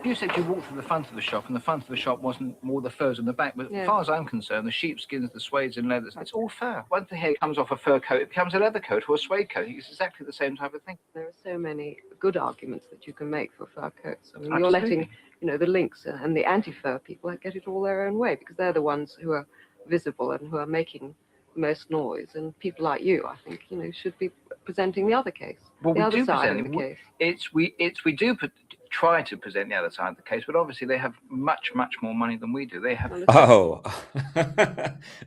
You said you walked through the front of the shop, and the front of the shop wasn't more the furs on the back. But as far as I'm concerned, the sheepskins, the suedes and leathers, it's all fur. Once the hair comes off a fur coat, it becomes a leather coat or a suede coat. It's exactly the same type of thing. There are so many good arguments that you can make for fur coats. I mean, Absolutely. you're letting, the lynx and the anti-fur people get it all their own way, because they're the ones who are visible and who are making the most noise. And people like you, I think, should be presenting the other case, Well, the we other do side present of the it. case. We do try to present the other side of the case, but obviously they have much more money than we do. They have. Oh,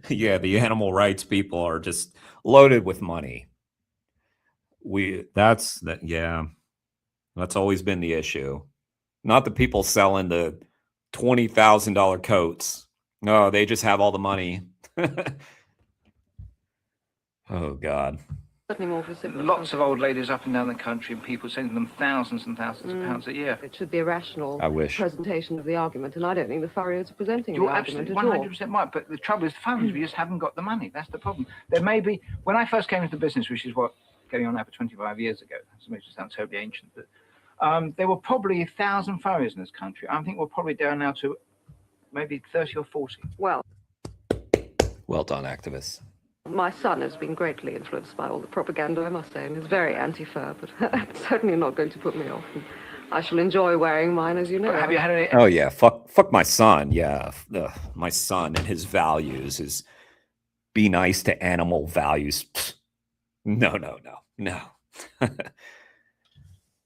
yeah. The animal rights people are just loaded with money. That's always been the issue. Not the people selling the $20,000 coats. No, they just have all the money. Oh God. Lots of old ladies up and down the country, and people sending them thousands and thousands of pounds a year. It should be a rational I wish. presentation of the argument, and I don't think the furriers are presenting the You're argument absolutely at all. 100% right, but the trouble is funds. We just haven't got the money. That's the problem. There may be, when I first came into the business, which is going on now for 25 years ago, that makes it sound terribly ancient, but there were probably 1,000 furriers in this country. I think we're probably down now to maybe 30 or 40. Well done, activists. My son has been greatly influenced by all the propaganda, I must say, and is very anti-fur, but it's certainly not going to put me off. And I shall enjoy wearing mine, as you know. Have you had any? Oh yeah, fuck my son. Yeah, my son and his values is be nice to animal values. Pfft. No.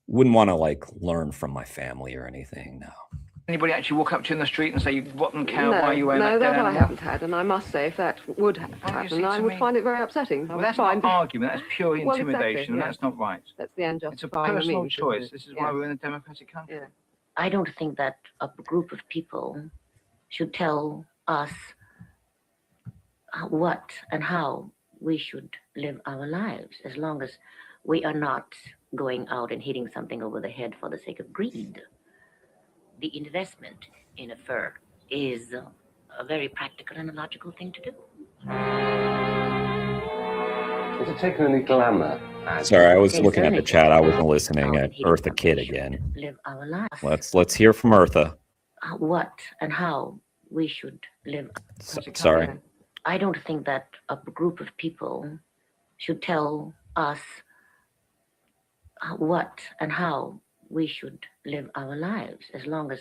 Wouldn't want to learn from my family or anything. No. Anybody actually walk up to you in the street and say, "You rotten cow, why are you wearing no, that that I animal?" haven't had, and I must say, if that would happen, I would find it very upsetting. Well, that's not argument. That's pure intimidation, and that's not right. That's the end It's a justifying the personal means, choice. isn't it? This is why we're in a democratic country. I don't think that a group of people should tell us what and how we should live our lives, as long as we are not going out and hitting something over the head for the sake of greed. The investment in a fur is a very practical and a logical thing to do. Has it taken any glamour? Sorry, I was looking at the chat. I wasn't listening at Eartha Kid again. Live our lives. Let's hear from Eartha. What and how we should live. Sorry. I don't think that a group of people should tell us what and how we should live our lives, as long as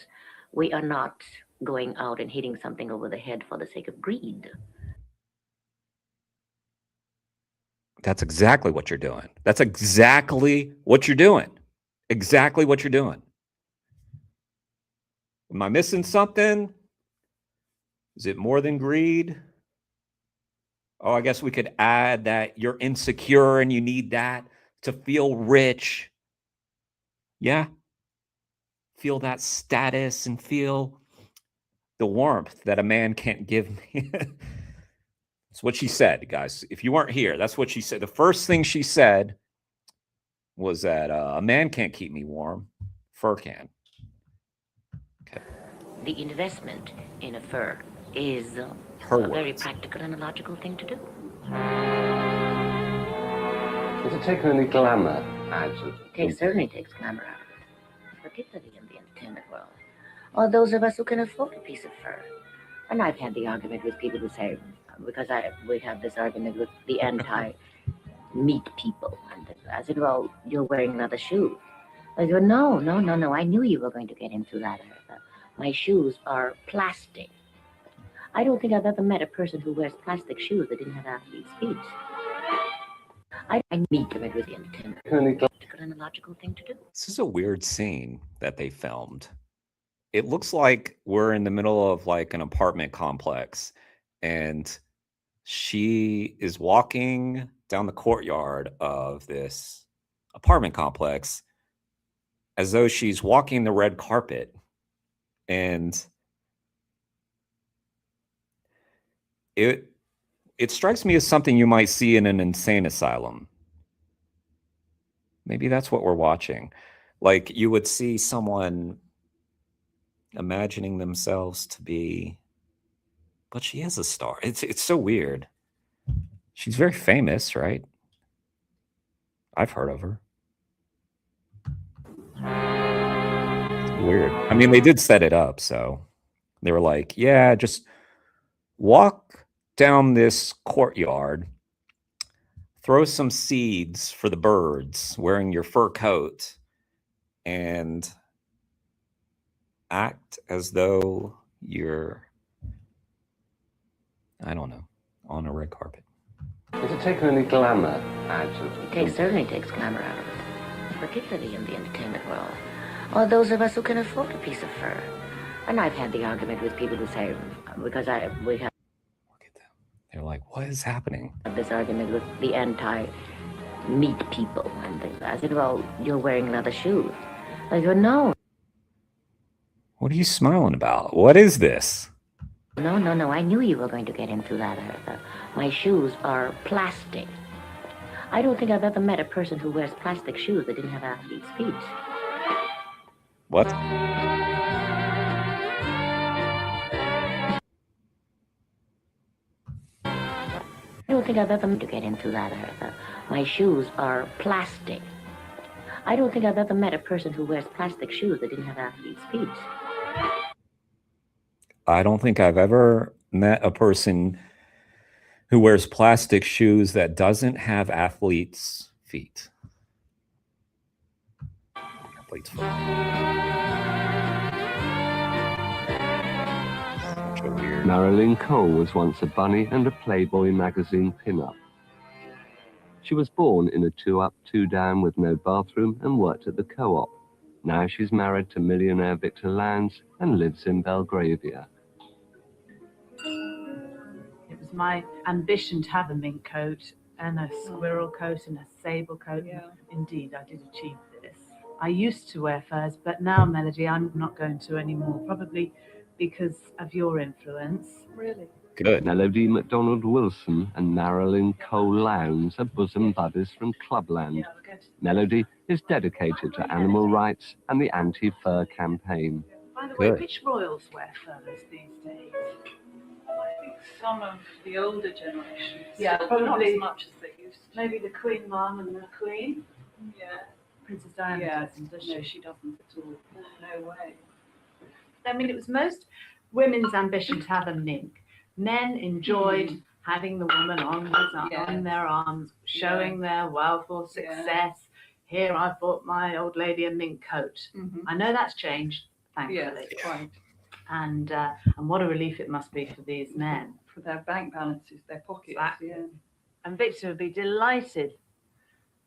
we are not going out and hitting something over the head for the sake of greed. That's exactly what you're doing. That's exactly what you're doing. Exactly what you're doing. Am I missing something? Is it more than greed? Oh, I guess we could add that you're insecure and you need that to feel rich. Yeah. Feel that status and feel the warmth that a man can't give me. That's what she said, guys. If you weren't here, that's what she said. The first thing she said was that a man can't keep me warm. Fur can. Okay. The investment in a fur is a very practical and a logical thing to do. Has it taken any glamour out of it? It certainly takes glamour out of it, particularly in the entertainment world, or those of us who can afford a piece of fur. And I've had the argument with people who say, because we have this argument with the anti-meat people, and I said, well, you're wearing another shoe. I go, no, I knew you were going to get into that. My shoes are plastic. I don't think I've ever met a person who wears plastic shoes that didn't have athlete's feet. I meet them with the entertainment. Practical and a logical thing to do. This is a weird scene that they filmed. It looks like we're in the middle of an apartment complex, and she is walking down the courtyard of this apartment complex as though she's walking the red carpet. And it strikes me as something you might see in an insane asylum. Maybe that's what we're watching. You would see someone imagining themselves to be, but she is a star. It's so weird. She's very famous, right? I've heard of her. Weird. I mean, they did set it up, so they were like, yeah, just walk down this courtyard, throw some seeds for the birds wearing your fur coat, and act as though you're, I don't know, on a red carpet. Has it taken any glamour out of it? It certainly takes glamour out of it, particularly in the entertainment world. Or those of us who can afford a piece of fur. And I've had the argument with people who say, because we have. Look at them. They're like, what is happening? This argument with the anti-meat people and things. I said, well, you're wearing leather shoes. I go, no. What are you smiling about? What is this? No. I knew you were going to get into that, Arthur. My shoes are plastic. I don't think I've ever met a person who wears plastic shoes that didn't have athlete's feet. What? I don't think I've ever to get into that, Arthur. My shoes are plastic. I don't think I've ever met a person who wears plastic shoes that didn't have athlete's feet. I don't think I've ever met a person who wears plastic shoes that doesn't have athlete's feet. Athlete's foot. Such a weird. Marilyn Cole was once a bunny and a Playboy magazine pin-up. She was born in a 2-up, 2-down with no bathroom and worked at the Co-op. Now she's married to millionaire Victor Lowndes and lives in Belgravia. It was my ambition to have a mink coat and a squirrel coat and a sable coat. Yeah. Indeed, I did achieve this. I used to wear furs, but now, Melody, I'm not going to anymore, probably because of your influence. Really? Good. Melody MacDonald Wilson and Marilyn Cole Lowndes are bosom buddies from Clubland. Yeah, Melody is dedicated to animal rights and the anti-fur campaign. By the way, which royals wear furs these days? I think some of the older generations. Yeah, probably not as much as they used to. Maybe the Queen Mum and the Queen. Yeah. Princess Diana doesn't, does she? No, she doesn't at all. No way. I mean, it was most women's ambition to have a mink. Men enjoyed having the woman on their arms, showing their wealth or success. Here, I bought my old lady a mink coat. I know that's changed, thankfully. Yes, quite. And what a relief it must be for these men. For their bank balances, their pockets. Exactly. Yeah. And Victor would be delighted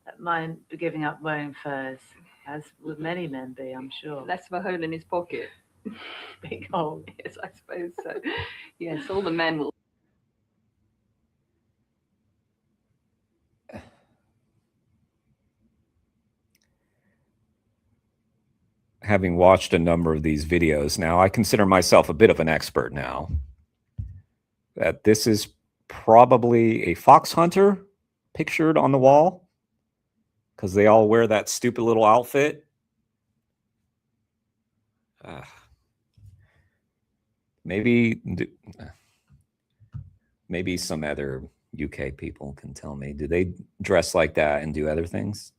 at my giving up wearing furs, as would many men be, I'm sure. Less of a hole in his pocket. Big hole. Yes, I suppose so. Yes, all the men will. Having watched a number of these videos now, I consider myself a bit of an expert now. That this is probably a fox hunter pictured on the wall because they all wear that stupid little outfit. Maybe some other UK people can tell me. Do they dress like that and do other things?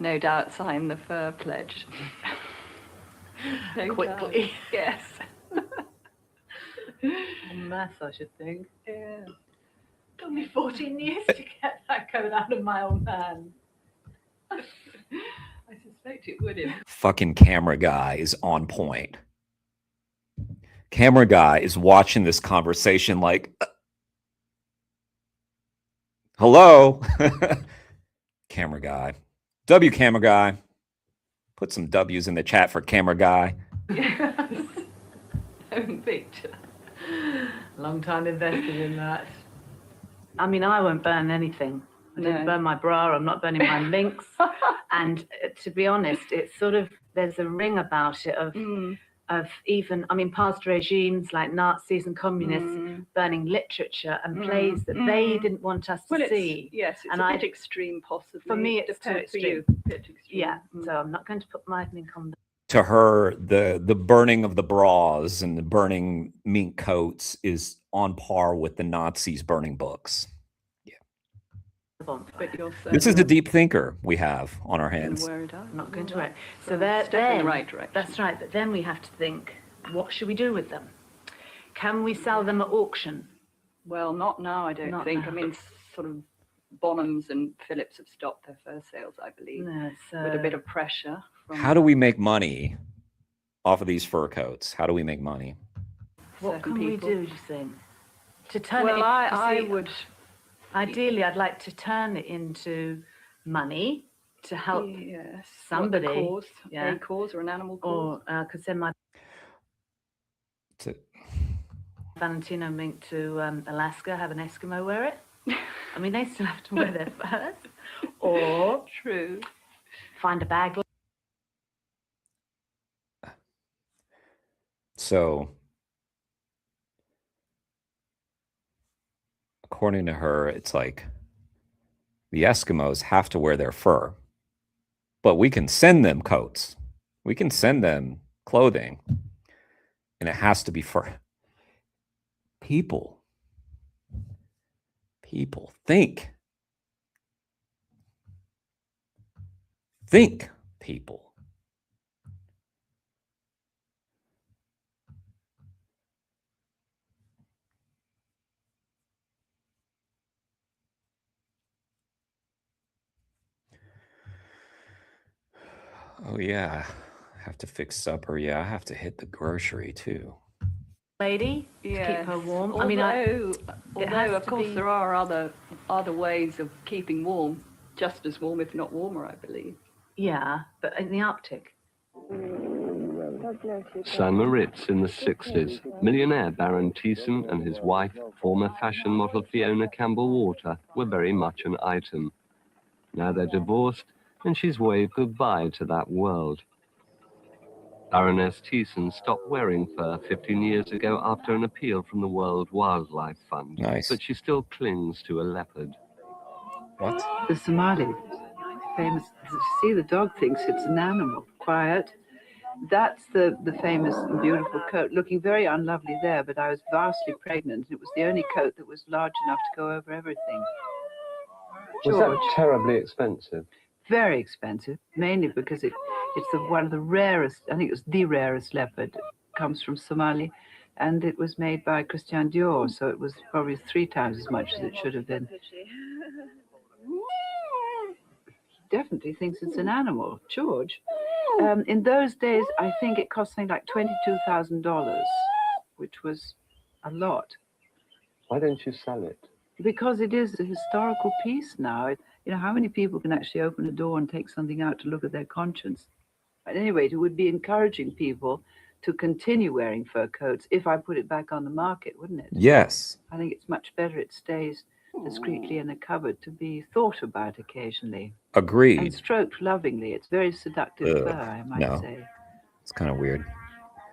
No doubt sign the fur pledge. No quickly. Yes. Mass, I should think. Yeah. Took me 14 years to get that coat out of my own hand. I suspect it would have. Fucking camera guy is on point. Camera guy is watching this conversation like, hello? Camera guy. W camera guy. Put some W's in the chat for camera guy. Yes. Victor. Long time invested in that. I mean, I won't burn anything. I didn't burn my bra. I'm not burning my minks. And to be honest, it's sort of, there's a ring about it of, of even, I mean, past regimes like Nazis and communists burning literature and plays that they didn't want us to see. Yes, it's and a bit extreme, possibly. For me, it's too Depends for you. extreme. Bit extreme. Yeah, so I'm not going to put my link on. To her, the burning of the bras and the burning mink coats is on par with the Nazis burning books. But you're This is a deep thinker we have on our hands. I'm not going to wear it. So then, in the right direction. That's right. But then we have to think, what should we do with them? Can we sell them at auction? Well, not now, I don't think. Now. I mean, sort of Bonhams and Phillips have stopped their fur sales, I believe, with a bit of pressure. How do we make money off of these fur coats? How do we make money? What can we do, do you think? To turn well, it I would... Ideally, I'd like to turn it into money to help somebody. What, cause, a cause or an animal cause? Or could send my Valentino mink to Alaska, have an Eskimo wear it. I mean, they still have to wear their furs. Or true, find a bag. So, according to her, it's like the Eskimos have to wear their fur, but we can send them coats. We can send them clothing, and it has to be fur. People think. Think, people. Oh, yeah. I have to fix supper. Yeah, I have to hit the grocery, too. Lady, to keep her warm. Although, I mean, although of course there are other ways of keeping warm, just as warm, if not warmer, I believe. Yeah, but in the Arctic. St. Moritz in the 60s, millionaire Baron Thiessen and his wife, former fashion model Fiona Campbell-Walter, were very much an item. Now they're divorced, and she's waved goodbye to that world. Baroness Thiessen stopped wearing fur 15 years ago after an appeal from the World Wildlife Fund. Nice. But she still clings to a leopard. What? The Somali, famous, see, the dog thinks it's an animal, quiet. That's the famous and beautiful coat, looking very unlovely there, but I was vastly pregnant. It was the only coat that was large enough to go over everything. Was that terribly expensive? Very expensive, mainly because it's one of the rarest, I think it was the rarest leopard. It comes from Somali, and it was made by Christian Dior, so it was probably 3 times as much as it should have been. He definitely thinks it's an animal. George, in those days, I think it cost something like $22,000, which was a lot. Why don't you sell it? Because it is a historical piece now. You know, how many people can actually open a door and take something out to look at their conscience? At any rate, it would be encouraging people to continue wearing fur coats if I put it back on the market, wouldn't it? Yes. I think it's much better it stays discreetly in a cupboard to be thought about occasionally. Agreed. And stroked lovingly. It's very seductive fur, I might say. It's kind of weird.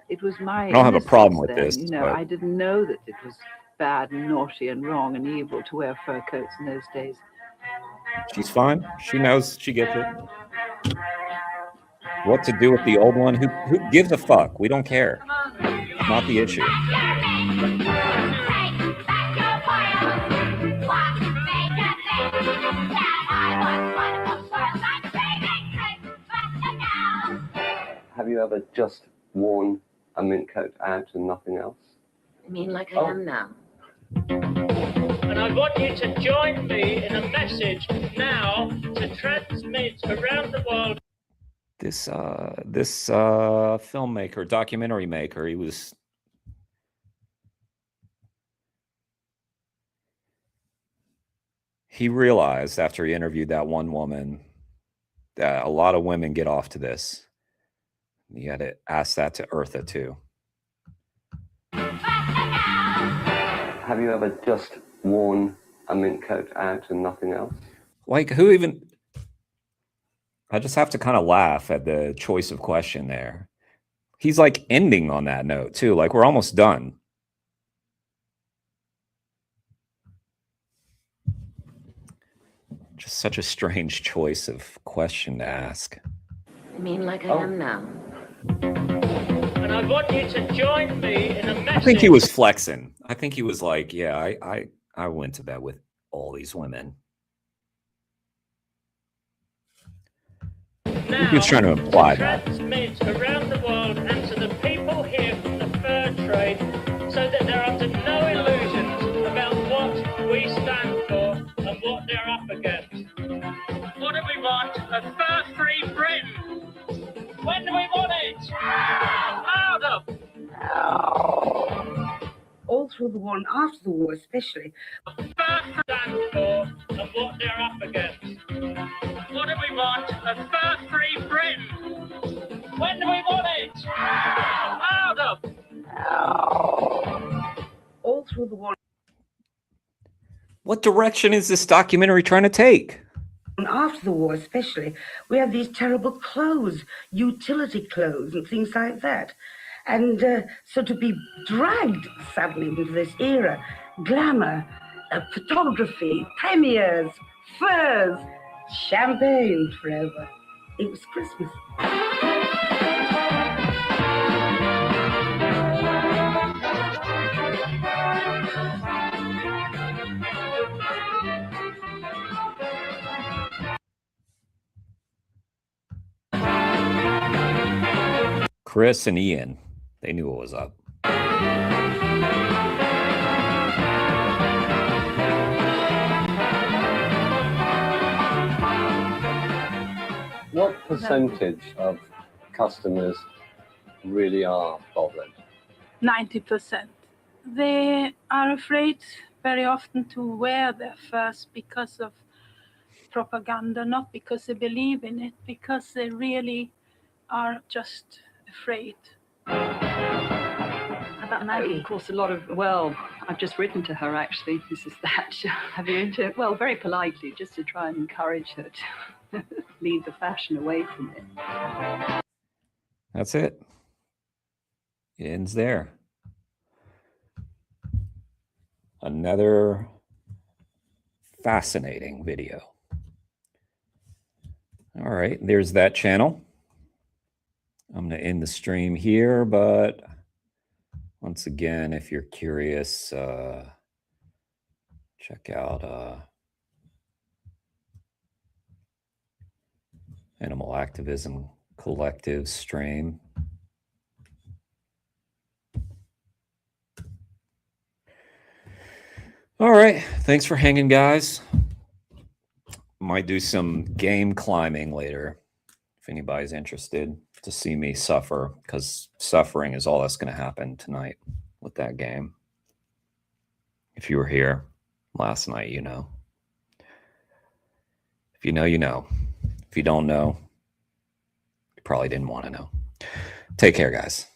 It was my I don't have a problem with then, this. You know, but I didn't know that it was bad and naughty and wrong and evil to wear fur coats in those days. she's fine. She knows. She gets it. What to do with the old one? Who gives a fuck? We don't care. Not the issue. Have you ever just worn a mink coat out and nothing else? You mean like I am now? And I want you to join me in a message now to transmit around the world. This filmmaker, documentary maker, he realized after he interviewed that one woman that a lot of women get off to this. He had to ask that to Eartha too. Have you ever just worn a mink coat out and nothing else? Like, who even... I just have to kind of laugh at the choice of question there. He's like ending on that note too. Like we're almost done. Just such a strange choice of question to ask. I mean, like I am now. And I want you to join me in a message. I think he was flexing. I think he was like, yeah, I went to bed with all these women. Now, he was trying to imply that. Transmit around the world and to the people here from the fur trade so that they're under no illusions about what we stand for and what they're up against. What do we want? A fur-free Britain. When do we want it? Louder! All through the war and after the war especially. Stand for and what they're up against. What do we want? A fur-free Britain. When do we want it? Louder! All through the war. What direction is this documentary trying to take? And after the war especially, we had these terrible clothes, utility clothes and things like that. And so to be dragged suddenly into this era, glamour, photography, premieres, furs, champagne forever. It was Christmas. Chris and Ian, they knew what was up. What percentage of customers really are bothered? 90%. They are afraid very often to wear their furs because of propaganda, not because they believe in it, because they really are just afraid. How about Maggie? Of course, a lot of, well, I've just written to her actually, Mrs. Thatcher. Have you? Well, very politely, just to try and encourage her to lead the fashion away from it. That's it. It ends there. Another fascinating video. All right, there's that channel. I'm going to end the stream here, but once again, if you're curious, check out Animal Activism Collective stream. All right, thanks for hanging, guys. Might do some game climbing later if anybody's interested to see me suffer, because suffering is all that's going to happen tonight with that game. If you were here last night, you know. If you know, you know. If you don't know, you probably didn't want to know. Take care, guys.